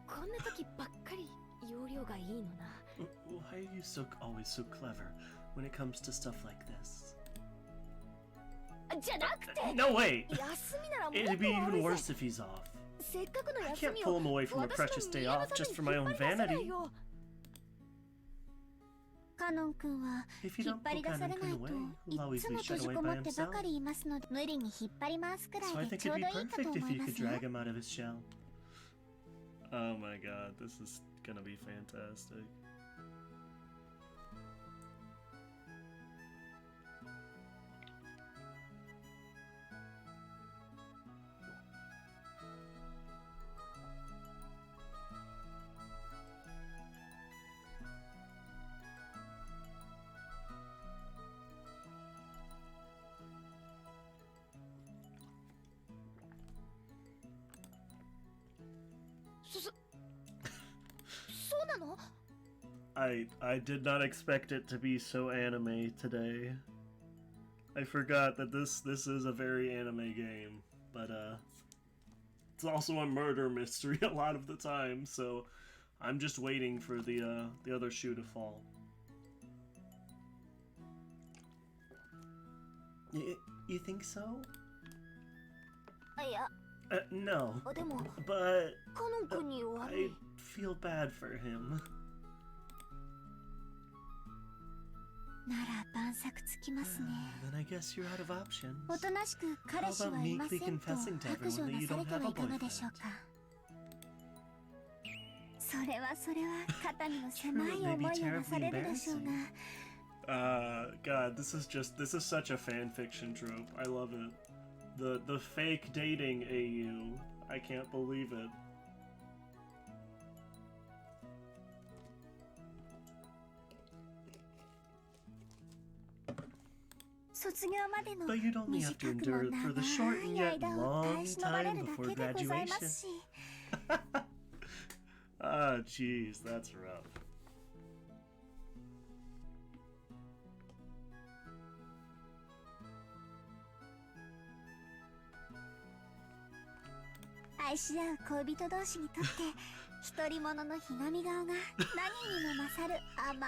こんな時ばっかり容量がいいのな Why are you always so clever when it comes to stuff like this? じゃなくて No, wait! 休みならもっ It'd be と悪 even い worse ぜ if he's off. せっかくの I 休 can't み pull を him away from a 私 precious の day 見栄の off ため just に for my 引っ own 張り出せない vanity. よカノン君は If you 引っ don't 張り pull 出されない Kanon-kun と away, い he'll っ always つ be も閉 shut じ away こも by ってば himself. かりいますので無理に引っ張り回すくら So I いで think ちょ it'd う be どいいかと perfect 思 if い you ま could すよ drag him out of his shell. Oh my god, this is gonna be fantastic. I did not expect it to be so anime today. I forgot that this is a very anime game, but it's also a murder mystery a lot of the time, so I'm just waiting for the other shoe to fall. You think so? いや No, でも but カノン君に悪 I い feel bad for him. なら晩酌つきますね Then I guess you're out of options. おとなしく彼氏はいませんと How about meekly confessing to 白状 everyone な that you され don't て have は a いかがでしょう boyfriend? かそれは肩身の狭い True, it may 思 be いをな terribly されるでしょうが God, this is such a fan fiction trope. I love it. The fake dating AU. I can't believe it. 卒業までの But you'd only have 短 to くも endure it for the short 長 and い yet 間を耐え long 忍ばれ time るだ before けでございま graduation. すし Ah, jeez, that's rough. 愛し合う恋人同士にとって独り者のひがみ顔が何にも勝る甘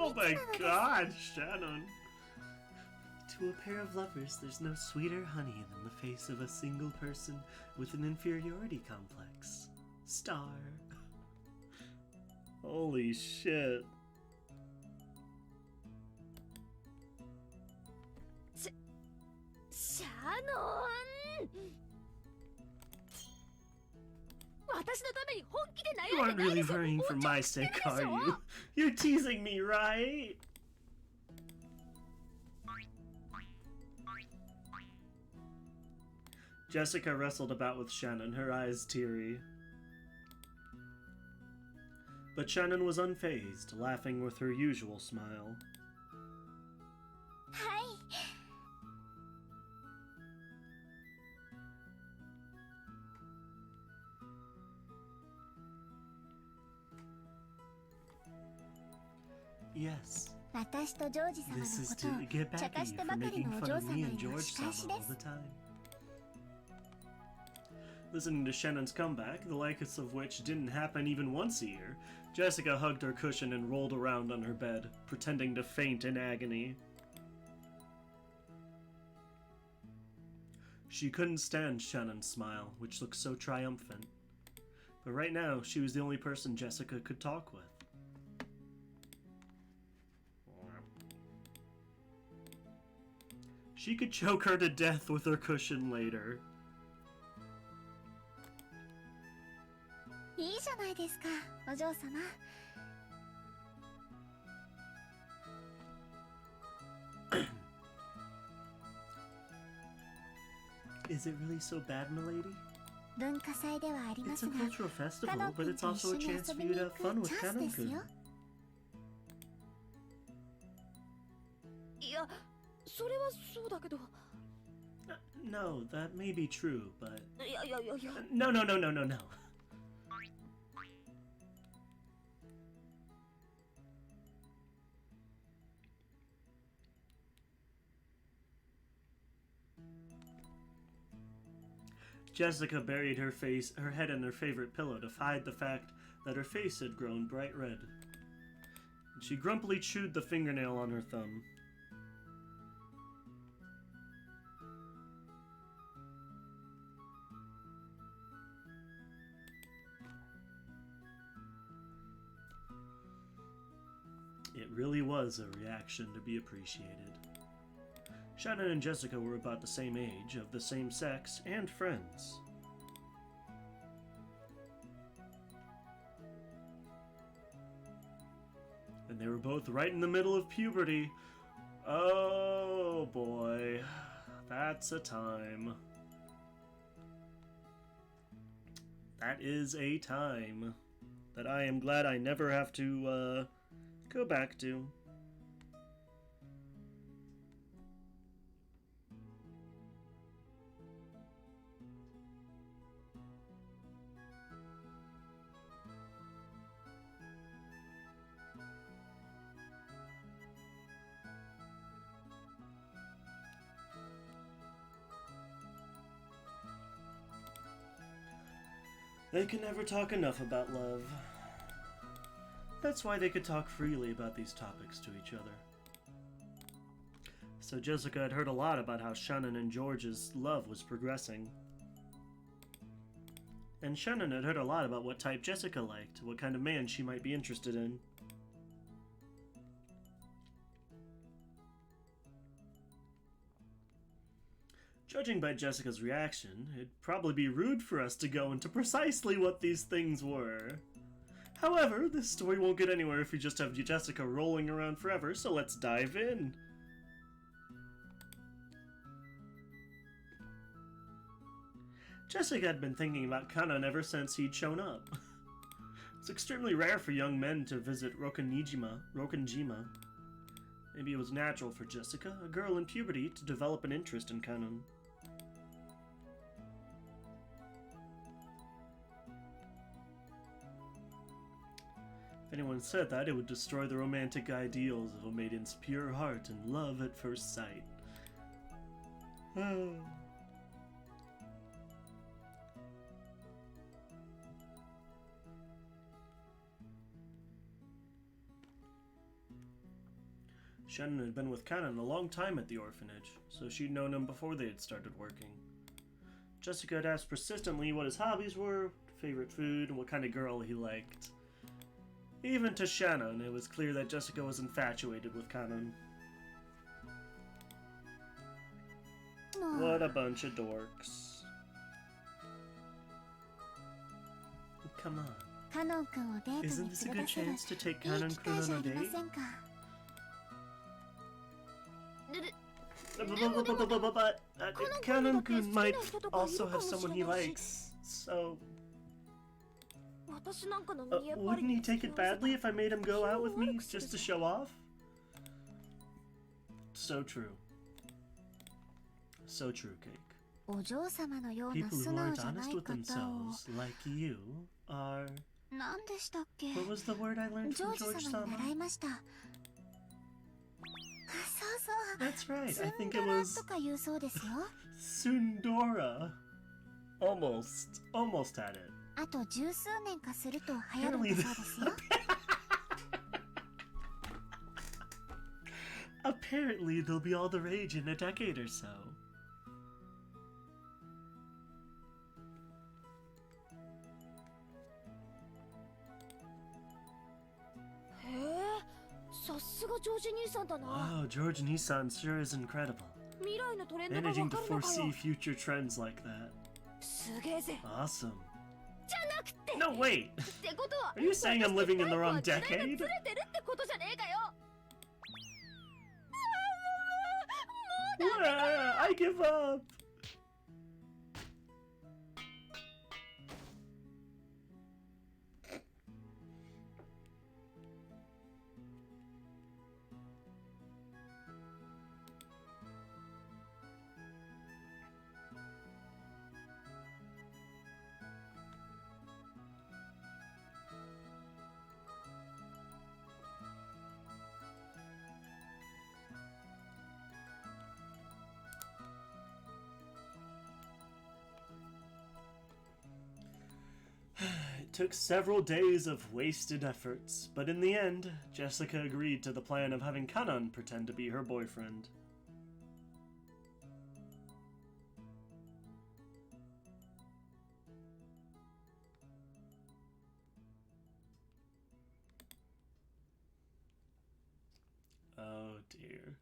Oh い my 蜜なのです God, Shannon. To a pair of lovers, there's no sweeter honey than the face of a single person with an inferiority complex. Star. Holy shit. シャノン私のために本気で You 悩ん aren't でない really でしょ worrying for my sake, are you? You're teasing me, right? Jessica wrestled about with Shannon, her eyes teary. But Shannon was unfazed, laughing with her usual smile. はい Yes, 私とジョージ様の this is こと to を get 茶 back 化 at し you て for ばかり making のお fun 嬢 of 様 me へ and の George 仕返し Sama で all す the time. Listening to Shannon's comeback, the likes of which didn't happen even once a year, Jessica hugged her cushion and rolled around on her bed, pretending to faint in agony. She couldn't stand Shannon's smile, which looked so triumphant. But right now, she was the only person Jessica could talk with. She could choke her to death with her cushion later. いいじゃないですかお嬢様 Is it really so bad, milady? 文化祭ではありま It's す a が cultural festival, カノン but 君 it's と also 一 a 緒に chance 遊 for び you に to 行 have く fun with チャンスです Canon-kun. よいやそれはそうだけど No, that may be true, but... いやいやいやいや No, no, no, no, no, no. Jessica buried her head in her favorite pillow to hide the fact that her face had grown bright red. She grumpily chewed the fingernail on her thumb. It really was a reaction to be appreciated. Shannon and Jessica were about the same age, of the same sex, and friends. And they were both right in the middle of puberty. Oh boy, that's a time. That is a time that I am glad I never have to, go back to. They can never talk enough about love. That's why they could talk freely about these topics to each other. So Jessica had heard a lot about how Shannon and George's love was progressing. And Shannon had heard a lot about what type Jessica liked, what kind of man she might be interested in. Judging by Jessica's reaction, it'd probably be rude for us to go into precisely what these things were. However, this story won't get anywhere if we just have Jessica rolling around forever, so let's dive in. Jessica had been thinking about Kanon ever since he'd shown up. It's extremely rare for young men to visit Rokonjima. Maybe it was natural for Jessica, a girl in puberty, to develop an interest in Kanon. If anyone said that, it would destroy the romantic ideals of a maiden's pure heart and love at first sight. Shannon had been with Kanon a long time at the orphanage, so she'd known him before they had started working. Jessica had asked persistently what his hobbies were, favorite food, and what kind of girl he liked. Even to Shannon, it was clear that Jessica was infatuated with Kanon. What a bunch of dorks. Come on. カノン君をデート Isn't に this a 連れ good 出せるいい chance to take 機 Kanon 会 Kun じゃ on あ a りま date? せんか But Kanon Kun might also have someone he likes, so 私なんかの見えっ張 wouldn't り he take it badly if I made him go out with me just to show off? So true. So true, Cake. お嬢様のような People 素 who 直 aren't じゃな honest い with 方を themselves, like you, are... 何でしたっけ What was the word I learned ジ from ョージ George 様に習 Sama? いましたそうそう That's right, ツ I ン think ド it ラ was とか言うそうですよ Sundora. Almost had it. あと十数年かすると流行るんだそうですよ Apparently, they'll be all the rage in a decade or so. へえさすがジョージ兄さんだな Wow, George Nissan sure is incredible. 未来のトレンドがわ Managing か to るのか foresee よ future trends like that. すげえぜ Awesome. じゃなくて No, wait! ってことは Are you saying I'm living in the wrong 私とタイプは時代が decade? ずれてるってことじゃねえかよ I give up! It took several days of wasted efforts, but in the end, Jessica agreed to the plan of having Kanon pretend to be her boyfriend. Oh dear.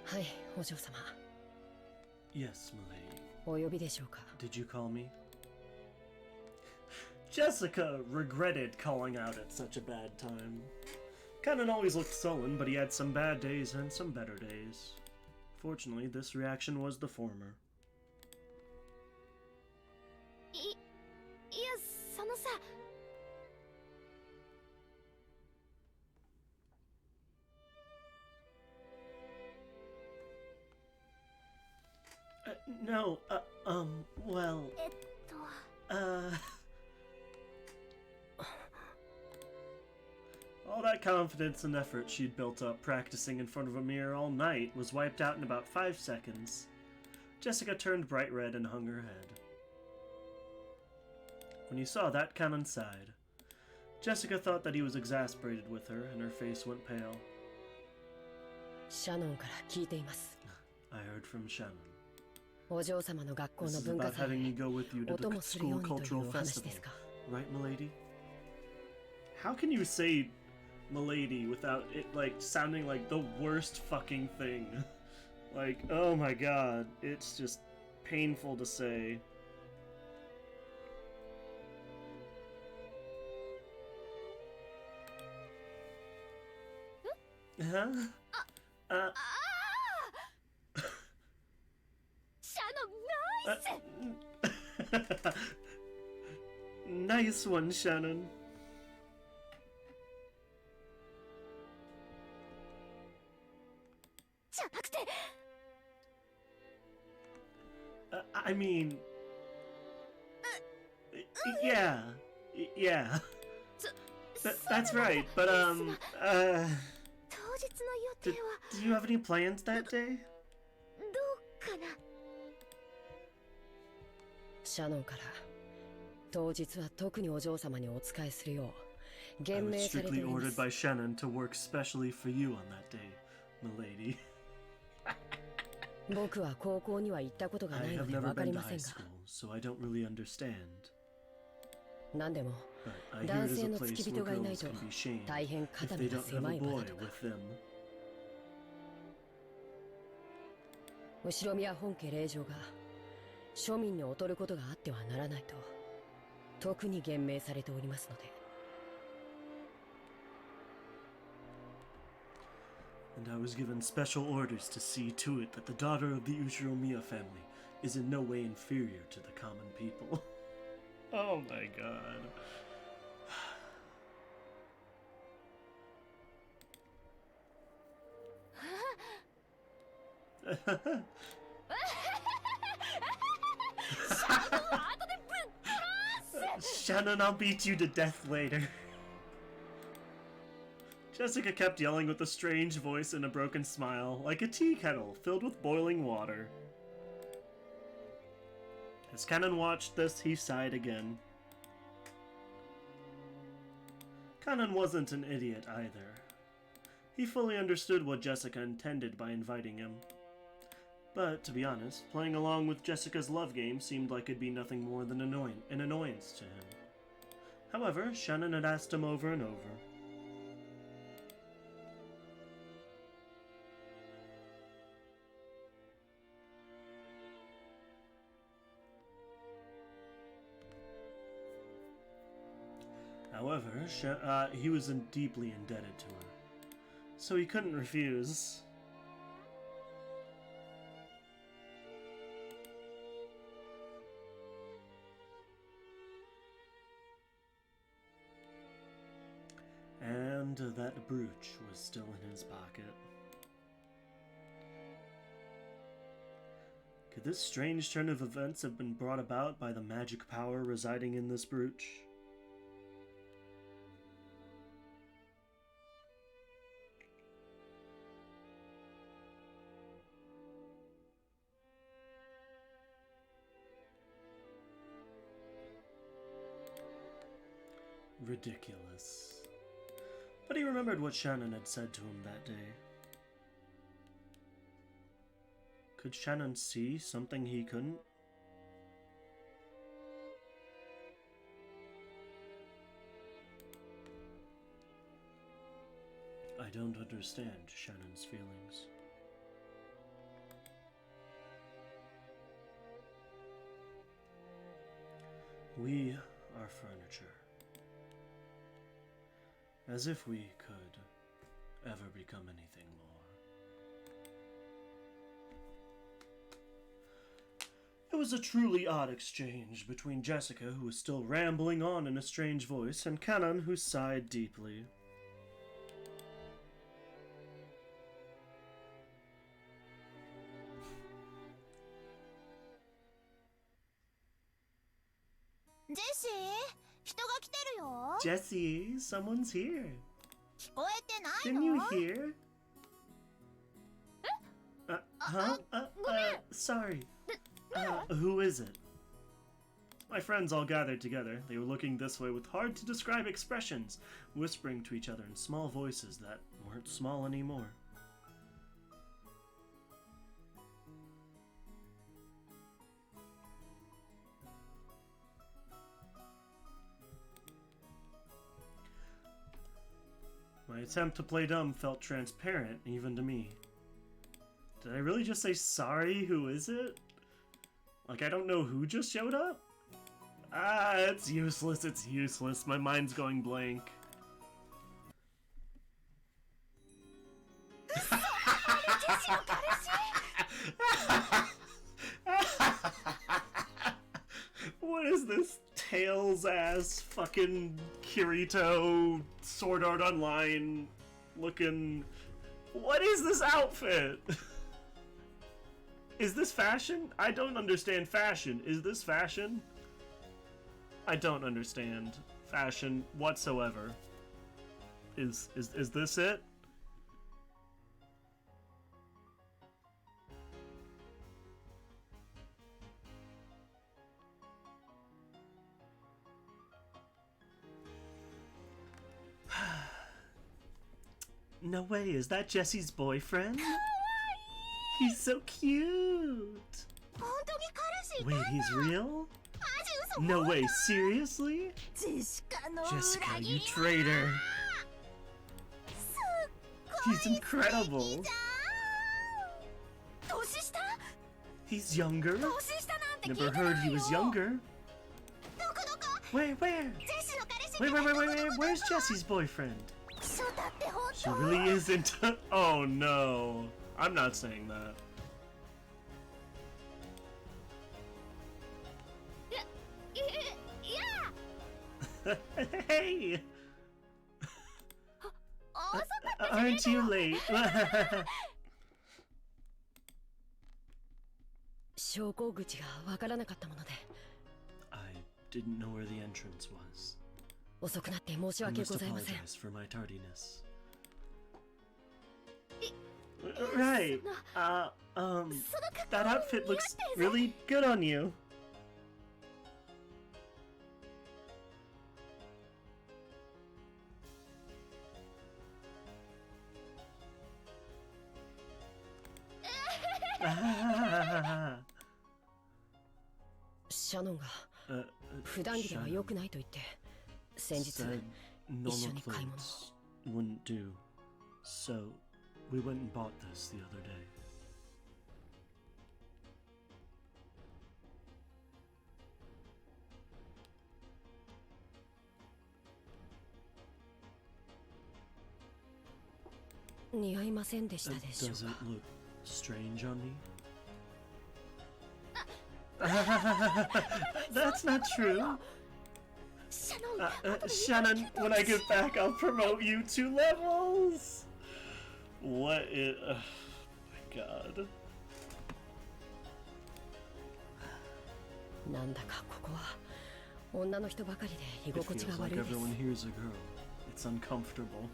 はいお嬢様 Yes, milady. お呼びでしょうか Did you call me? Jessica regretted calling out at such a bad time. Kanon always looked sullen, but he had some bad days and some better days. Fortunately, this reaction was the former. いやそのさ No, well, えっと hold that confidence and effort she'd built up practicing in front of a mirror all night was wiped out in about 5 seconds. Jessica turned bright red and hung her head. When he saw that, Canon sighed. Jessica thought that he was exasperated with her, and her face went pale. シャノンから聞いています。 I heard from Shannon. お嬢様の学校 This の is 文化 about 祭 having me へ go with you to お the 供するよ school うにとい cultural うお話 festival. ですか。 Right, milady? How can you say milady without it, like, sounding like the worst fucking thing? Like, oh my god, it's just painful to say. Huh? シャノンナイス Nice one, Shannon. じゃなくて I mean... Yeah. Yeah. That's right, but, 当日の予定 Did は you have any plans that day? どうかな。シャノンから当日は特にお嬢様にお仕えするよう I 厳 was 命されて strictly おりま ordered す。 by Shannon to work specially for you on that day, milady. 僕は高校には行ったことが I ないの have で never わか been り to ませ high んが、 school, so I don't really understand. 何でも But I hear 男 it is 性 a の place 付き where 人がいない girls と can be shamed 大変 if 肩 they 身が don't have 狭 a い場 boy だとか。 with them. 後宮本家令嬢が庶民に劣ることがあってはならないと特に厳命されておりますので。 And I was given special orders to see to it that the daughter of the Uchiromiya family is in no way inferior to the common people. Oh my god. Shannon, I'll beat you to death later. Jessica kept yelling with a strange voice and a broken smile, like a tea kettle filled with boiling water. As Kanan watched this, he sighed again. Kanan wasn't an idiot either. He fully understood what Jessica intended by inviting him. But, to be honest, playing along with Jessica's love game seemed like it'd be nothing more than an annoyance to him. However, Shannon had asked him over and over. However, he was deeply indebted to her, so he couldn't refuse. And that brooch was still in his pocket. Could this strange turn of events have been brought about by the magic power residing in this brooch? Ridiculous. But he remembered what Shannon had said to him that day. Could Shannon see something he couldn't? I don't understand Shannon's feelings. We are furniture. As if we could ever become anything more. It was a truly odd exchange between Jessica, who was still rambling on in a strange voice, and Kanan, who sighed deeply. Jessie, 人が来てるよ。 Jessie, someone's here. 聞ここえてない Can の you hear? Huh? Sorry. Who is it? My friends all gathered together. They were looking this way with hard-to-describe expressions, whispering to each other in small voices that weren't small anymore. My attempt to play dumb felt transparent, even to me. Did I really just say sorry? Who is it? Like, I don't know who just showed up? Ah, it's useless, it's useless. My mind's going blank. What is this Tails-ass fucking Kirito Sword Art Online looking... What is this outfit? Is this fashion? I don't understand fashion. Is this fashion? I don't understand fashion whatsoever. Is this it? No way, is that Jesse's boyfriend? He's so cute! Wait, he's real? No way, seriously? Jessica, you traitor! He's incredible! He's younger? Never heard he was younger. Where? Wait, where's Jesse's boyfriend? She really is into... Oh no. I'm not saying that. Hey! Aren't you late? 昇降口がわからなかったもので I didn't know where the entrance was. 遅くなって申し I 訳 must ございません apologize for my tardiness. Right. That outfit looks really good on you. Ah, シャノンが普段着では良くないと言って先日 said 一緒 normal に買い物 clothes wouldn't do. So we went and bought this the other day. "似合いませんでしたでしょう Does か it look strange on me? That's not true. Shannon, when I get back, I'll promote you 2 levels. What is... Oh my god. なんだかここは女の人ばかりで居 It 心地 feels が悪 like いです everyone here's a girl. It's uncomfortable.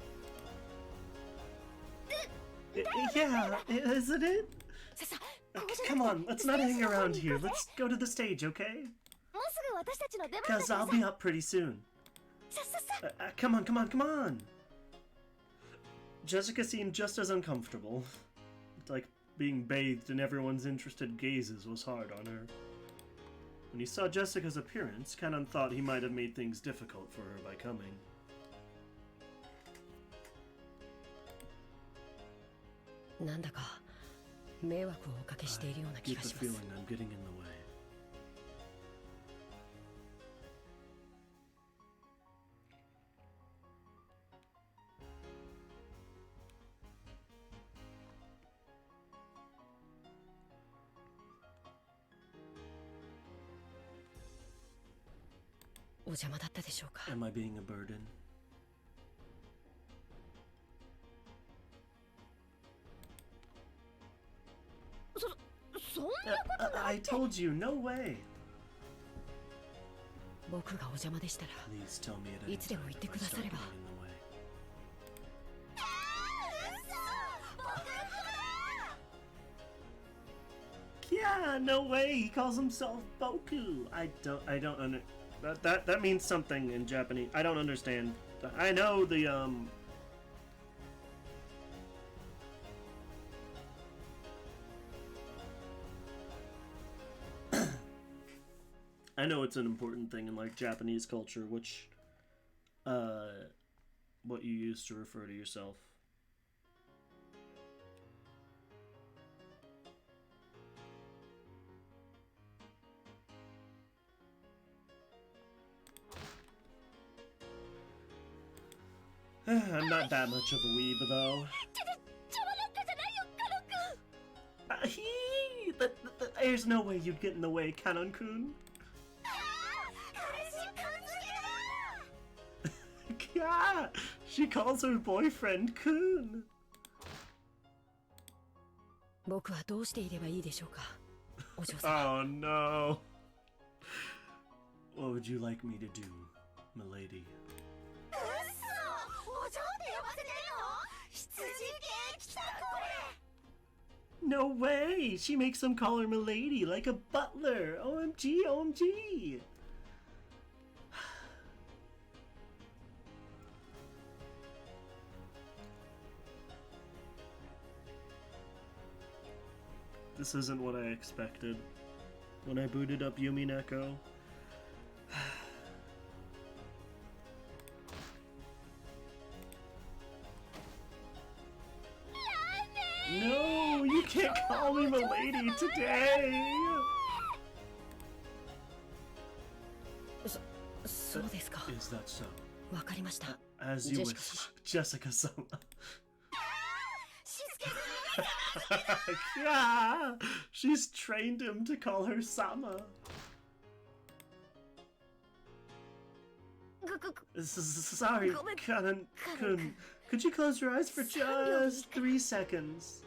Yeah, isn't it? Come on, let's not hang around here. Let's go to the stage, okay? もうすぐ私たちの出番だ Because から I'll be up pretty soon. さささ Come on. Jessica seemed just as uncomfortable. Like being bathed in everyone's interested gazes was hard on her. When he saw Jessica's appearance, Canon thought he might have made things difficult for her by coming. なんだか迷惑をおかけしているような I 気 get が the します feeling I'm getting in the way. "お邪魔だったでしょうか Am I being a burden? そんな I told you, no way. 僕がお邪魔でしたら Please tell me at any いつでも time 言って if く I ださ start れば getting in the way. No way. He calls himself Boku. I don't under. That means something in Japanese. I don't understand. I know the I know it's an important thing in like Japanese culture, which what you use to refer to yourself. I'm not that much of a weeb, though. There's no way you'd get in the way, Kanon-kun. Yeah, she calls her boyfriend Kun. 僕はどうしていればいいでしょうか、お嬢様。 Oh no. What would you like me to do, milady? No way! She makes them call her milady like a butler. OMG, OMG. This isn't what I expected when I booted up Umineko. No, you can't call me milady today! そうですか。 Is that so? わかりました。 As you wish, Jessica-sama. Yeah, she's trained him to call her Sama. Sorry, Kanan-kun. Could you close your eyes for just 3 seconds?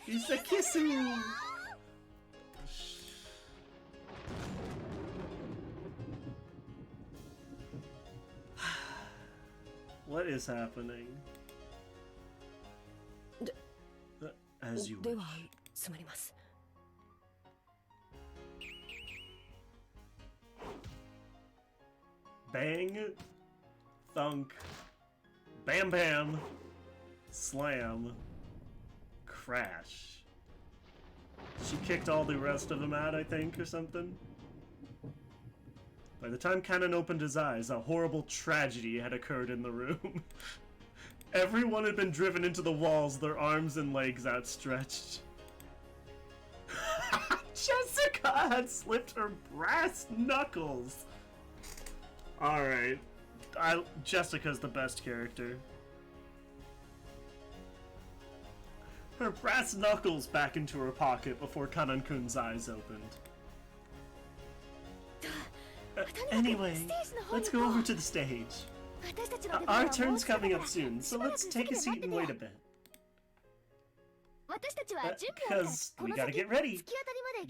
It's a kissu! What is happening? As you で wish. はつまります。 Bang, thunk, bam bam, slam, crash. She kicked all the rest of them out, I think, or something. By the time Kanan opened his eyes, a horrible tragedy had occurred in the room. Everyone had been driven into the walls, their arms and legs outstretched. Jessica had slipped her brass knuckles! Alright. Jessica's the best character. Her brass knuckles back into her pocket before Kanan-kun's eyes opened. Anyway, let's go over to the stage. Our turn's coming up soon, so let's take a seat and wait a bit. Because we gotta get ready.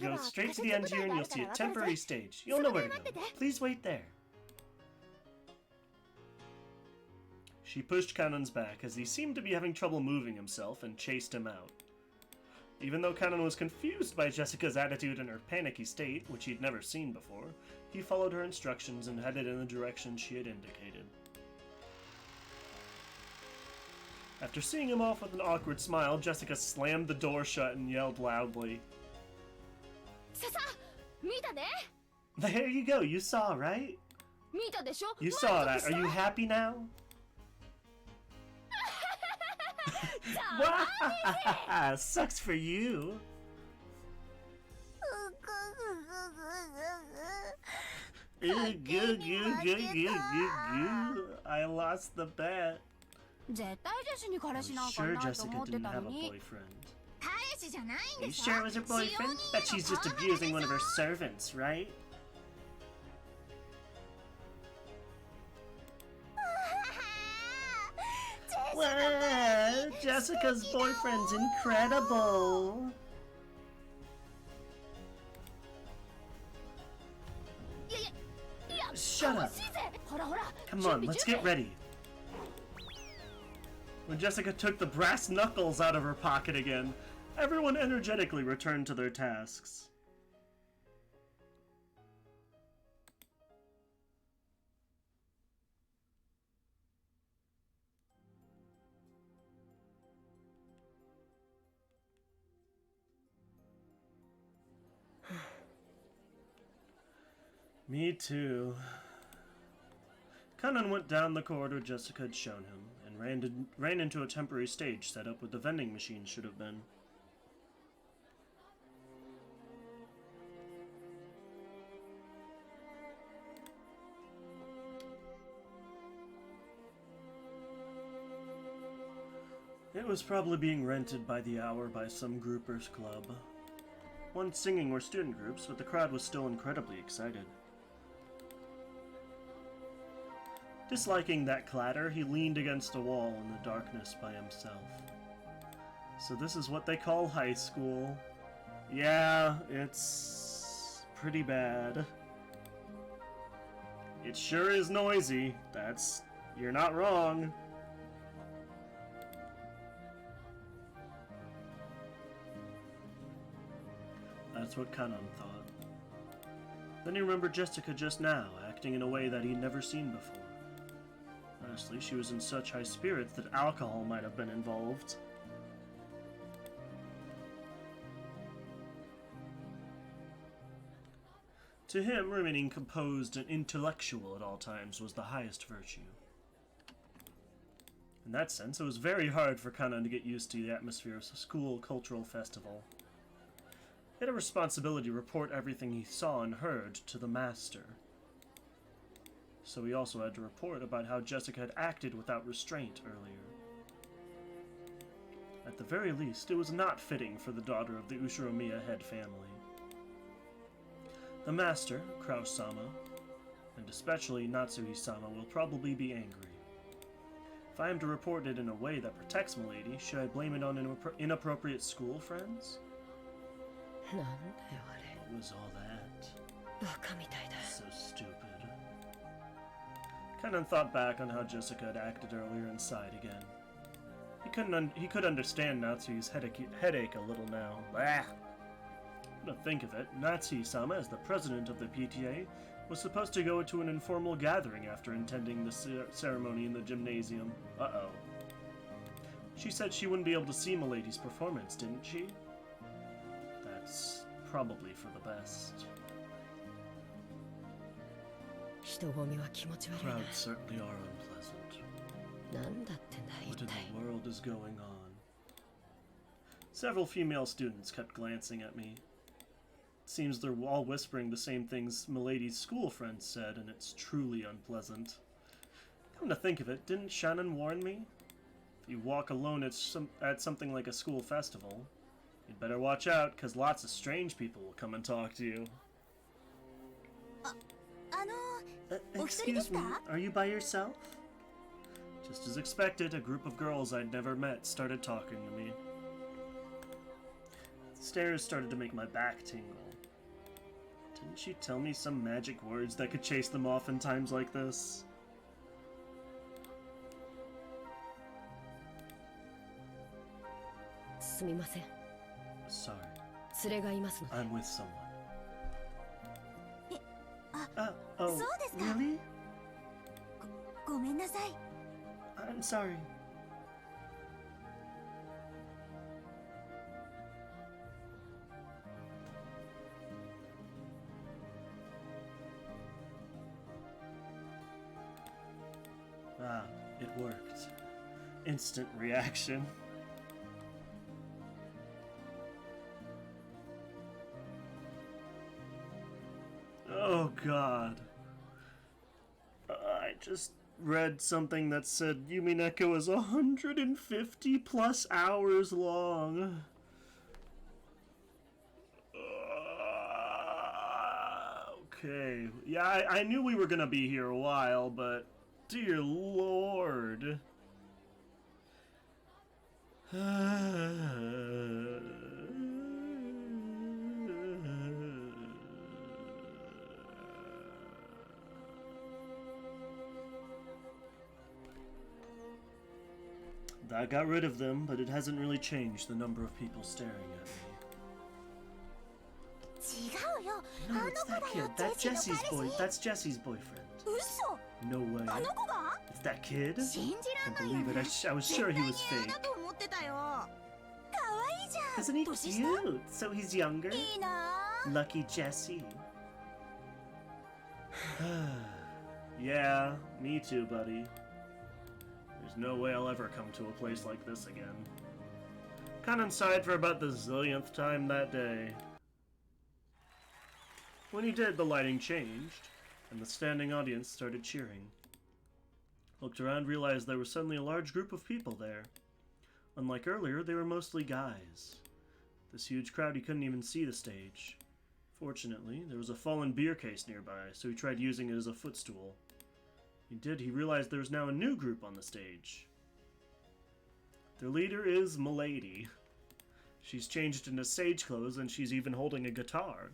Go straight to the end here and you'll see a temporary stage. You'll know where to go. Please wait there. She pushed Kanan's back as he seemed to be having trouble moving himself and chased him out. Even though Kanan was confused by Jessica's attitude and her panicky state, which he'd never seen before, he followed her instructions and headed in the direction she had indicated. After seeing him off with an awkward smile, Jessica slammed the door shut and yelled loudly. There you go, you saw, right? You saw that. Are you happy now? Sucks for you. I lost the bet. I'm sure Jessica didn't have a boyfriend. Are you sure it was her boyfriend? Bet she's just abusing one of her servants, right? Wow, Jessica's boyfriend's incredible. Shut up. Come on, let's get ready. When Jessica took the brass knuckles out of her pocket again, Everyone energetically returned to their tasks. Me too. Kanan went down the corridor Jessica had shown him, and ran into a temporary stage set up where the vending machine should have been. It was probably being rented by the hour by some groupers club. One singing or student groups, but the crowd was still incredibly excited. Disliking that clatter, he leaned against a wall in the darkness by himself. So this is what they call high school. Yeah, it's pretty bad. It sure is noisy. You're not wrong. That's what Kanan thought. Then he remembered Jessica just now, acting in a way that he'd never seen before. Honestly, she was in such high spirits that alcohol might have been involved. To him, remaining composed and intellectual at all times was the highest virtue. In that sense, it was very hard for Kanan to get used to the atmosphere of a school cultural festival. He had a responsibility to report everything he saw and heard to the master. So he also had to report about how Jessica had acted without restraint earlier. At the very least, it was not fitting for the daughter of the Ushiromiya head family. The master, Kraus-sama, and especially Natsuhi-sama, will probably be angry. If I am to report it in a way that protects Milady, should I blame it on inappropriate school friends? What was all that? So stupid. Kanan thought back on how Jessica had acted earlier and sighed again. He could understand Natsuhi's headache a little now. Blah! To think of it, Natsuhi-sama, as the president of the PTA, was supposed to go to an informal gathering after attending the ceremony in the gymnasium. Uh-oh. She said she wouldn't be able to see Milady's performance, didn't she? That's probably for the best. Crowds certainly are unpleasant. What in the world is going on? Several female students kept glancing at me. It seems they're all whispering the same things Milady's school friends said, and it's truly unpleasant. Come to think of it, didn't Shannon warn me? If you walk alone at something like a school festival, you'd better watch out, because lots of strange people will come and talk to you. Excuse me, are you by yourself? Just as expected, a group of girls I'd never met started talking to me. The stares started to make my back tingle. Didn't she tell me some magic words that could chase them off in times like this? Sorry. I'm with someone. Oh, really? I'm sorry. Ah, it worked. Instant reaction. Oh god. I just read something that said Umineko is 150 plus hours long. Okay. Yeah, I knew we were gonna be here a while, but dear lord. That got rid of them, but it hasn't really changed the number of people staring at me. 違うよ No, it's that kid. That's Jesse's boy. That's Jesse's boyfriend. 嘘 No way. あの子が It's that kid? 信じら I んないよ believe it. ね I was sure he was 絶対に fake. あだと思ってたよ可愛いじゃん Isn't he 年下 cute? So he's younger? いいな Lucky Jesse. Yeah, me too, buddy. There's no way I'll ever come to a place like this again. Kanan sighed for about the zillionth time that day. When he did, the lighting changed, and the standing audience started cheering. Looked around, realized there was suddenly a large group of people there. Unlike earlier, they were mostly guys. This huge crowd, he couldn't even see the stage. Fortunately, there was a fallen beer case nearby, so he tried using it as a footstool. He realized there was now a new group on the stage. Their leader is Milady. She's changed into sage clothes, and she's even holding a guitar.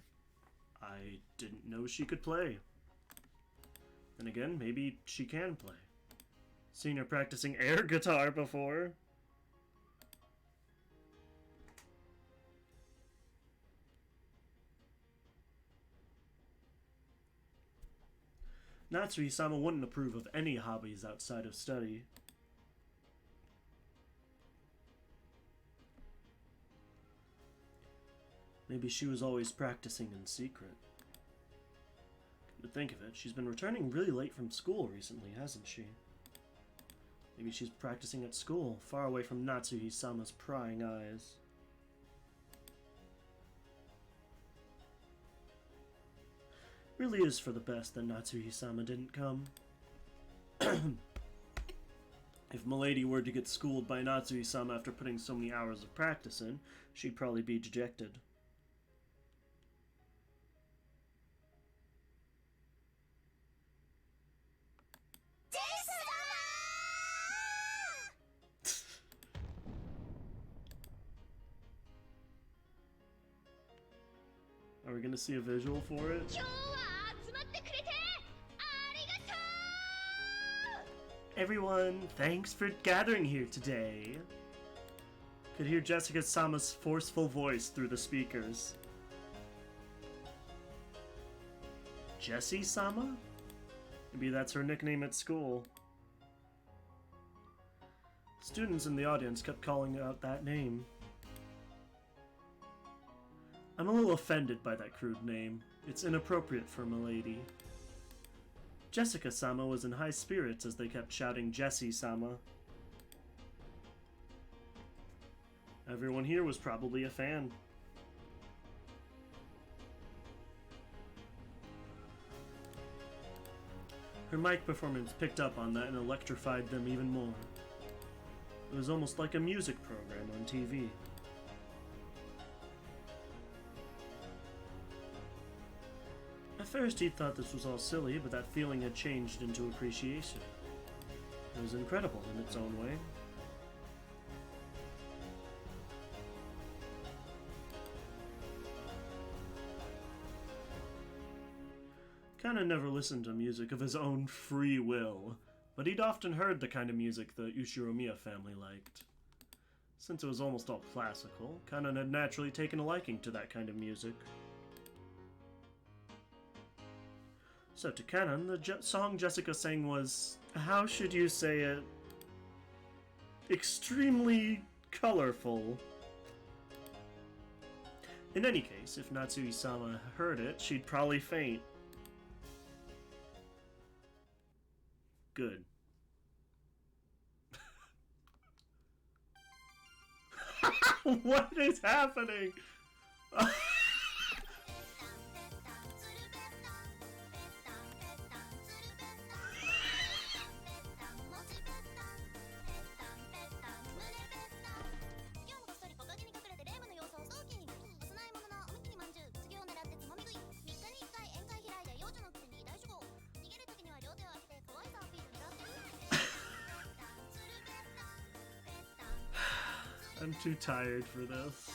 I didn't know she could play. Then again, maybe she can play. Seen her practicing air guitar before. Natsui-sama wouldn't approve of any hobbies outside of study. Maybe she was always practicing in secret. Come to think of it, she's been returning really late from school recently, hasn't she? Maybe she's practicing at school, far away from Natsuhi-sama's prying eyes. Really is for the best that Natsuhi-sama didn't come. If Milady were to get schooled by Natsuhi-sama after putting so many hours of practice in, she'd probably be dejected. Are we gonna see a visual for it? 今日は集まってくれてありがとう Everyone, thanks for gathering here today. Could hear Jessica-sama's forceful voice through the speakers. Jessie-sama? Maybe that's her nickname at school. Students in the audience kept calling out that name. I'm a little offended by that crude name. It's inappropriate for Milady. Jessica-sama was in high spirits as they kept shouting Jessie-sama. Everyone here was probably a fan. Her mic performance picked up on that and electrified them even more. It was almost like a music program on TV. At first he thought this was all silly, but that feeling had changed into appreciation. It was incredible in its own way. Kana never listened to music of his own free will, but he'd often heard the kind of music the Ushiromiya family liked. Since it was almost all classical, Kana had naturally taken a liking to that kind of music. So to Kanan, the song Jessica sang was, how should you say it, extremely colorful. In any case, if Natsui-sama heard it, she'd probably faint. Good. What is happening? I'm too tired for this.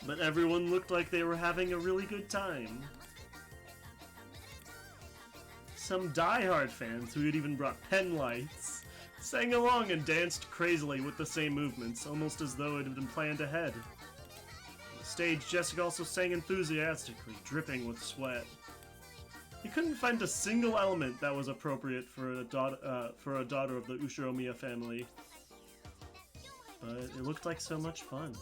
But everyone looked like they were having a really good time. Some die-hard fans who had even brought pen lights sang along and danced crazily with the same movements, almost as though it had been planned ahead. On the stage, Jessica also sang enthusiastically, dripping with sweat. You couldn't find a single element that was appropriate for a daughter of the Ushiromiya family, but it looked like so much fun.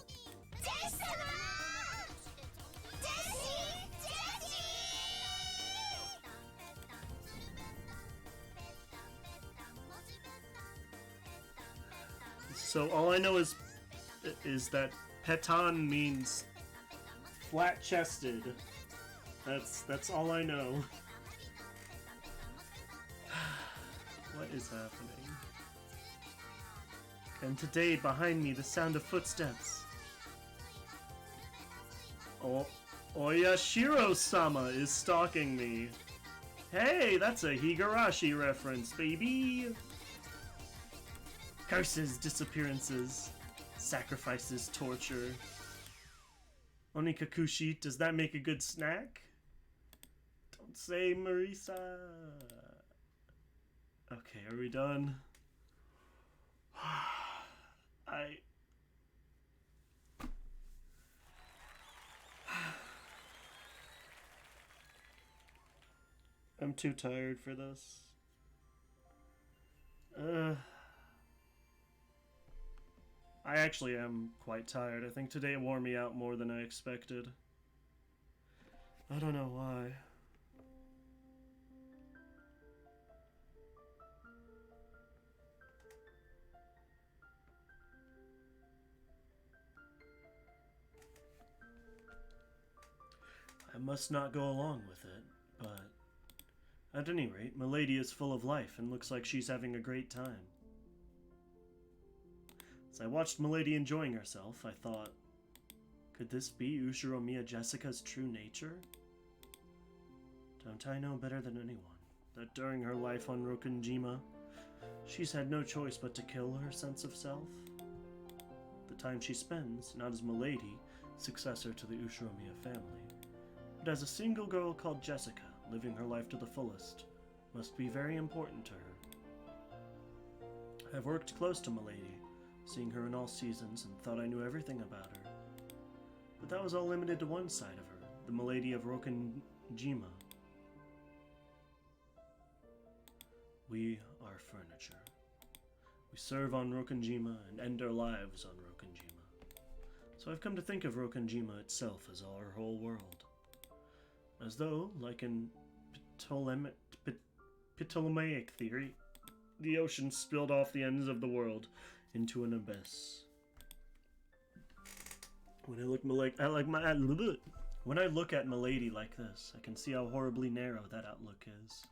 So all I know is that Petan means flat-chested. That's all I know. What is happening? And today, behind me, the sound of footsteps. Oh, Oyashiro-sama is stalking me. Hey, that's a Higurashi reference, baby! Curses, disappearances, sacrifices, torture. Onikakushi, does that make a good snack? Don't say Marisa. Okay, are we done? I'm too tired for this. I actually am quite tired. I think today wore me out more than I expected. I don't know why. I must not go along with it, but at any rate, Milady is full of life and looks like she's having a great time. As I watched Milady enjoying herself, I thought, could this be Ushiromiya Jessica's true nature? Don't I know better than anyone that during her life on Rokunjima, she's had no choice but to kill her sense of self? The time she spends, not as Milady, successor to the Ushiromiya family, but as a single girl called Jessica, living her life to the fullest, must be very important to her. I've worked close to Milady, seeing her in all seasons, and thought I knew everything about her. But that was all limited to one side of her, the Milady of Rokunjima. We are furniture. We serve on Rokunjima and end our lives on Rokunjima. So I've come to think of Rokunjima itself as our whole world. As though, like in Ptolemaic theory, the ocean spilled off the ends of the world into an abyss. When I look at Milady like this, I can see how horribly narrow that outlook is.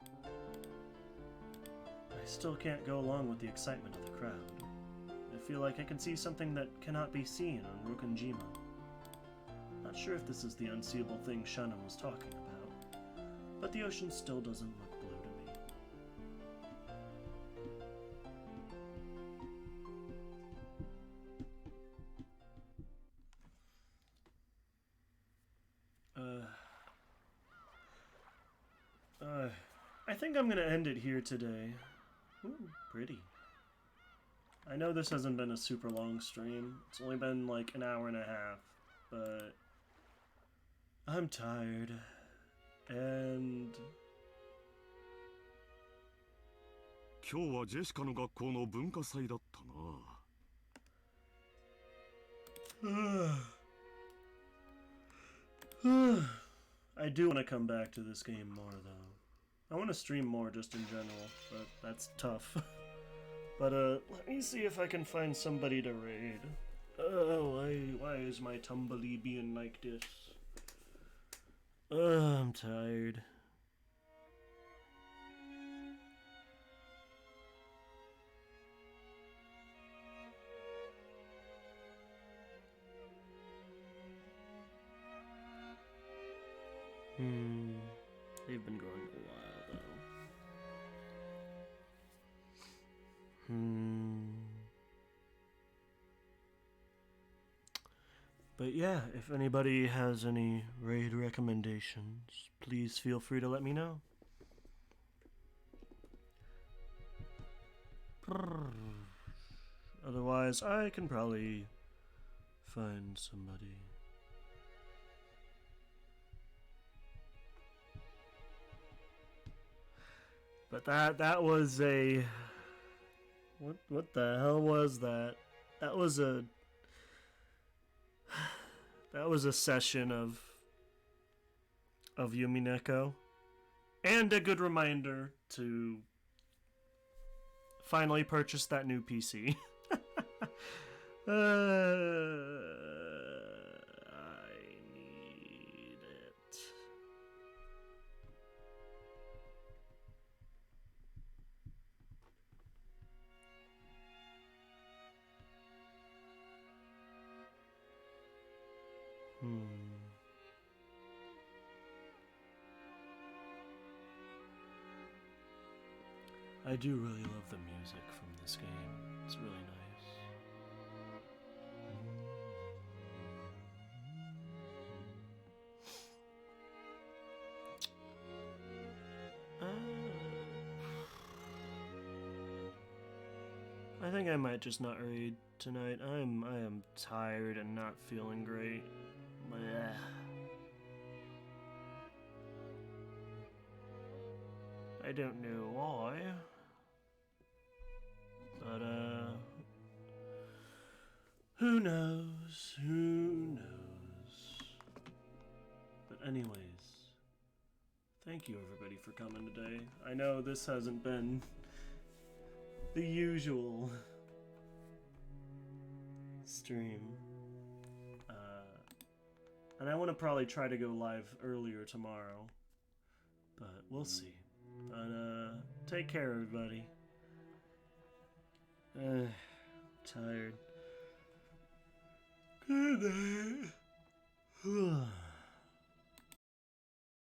I still can't go along with the excitement of the crowd. I feel like I can see something that cannot be seen on Rokunjima. Not sure if this is the unseeable thing Shannon was talking about, but the ocean still doesn't look blue to me. I think I'm gonna end it here today. Ooh, pretty. I know this hasn't been a super long stream. It's only been like an hour and a half, but I'm tired. And 今日はジェシカの学校の文化祭だったな。I do want to come back to this game more though. I want to stream more just in general, but that's tough. But let me see if I can find somebody to raid. Why is my tumbly being like this? I'm tired. They've been growing a while though. But yeah, if anybody has any raid recommendations, please feel free to let me know. Otherwise, I can probably find somebody. But that was a what the hell was that? That was a session of Umineko, and a good reminder to finally purchase that new PC. I need it. I do really love the music from this game. It's really nice. I think I might just not raid tonight. I am tired and not feeling great. Blech. I don't know why. But who knows? Who knows? But anyways, thank you everybody for coming today. I know this hasn't been the usual stream. And I want to probably try to go live earlier tomorrow. But we'll see. But take care everybody. Tired. Good night.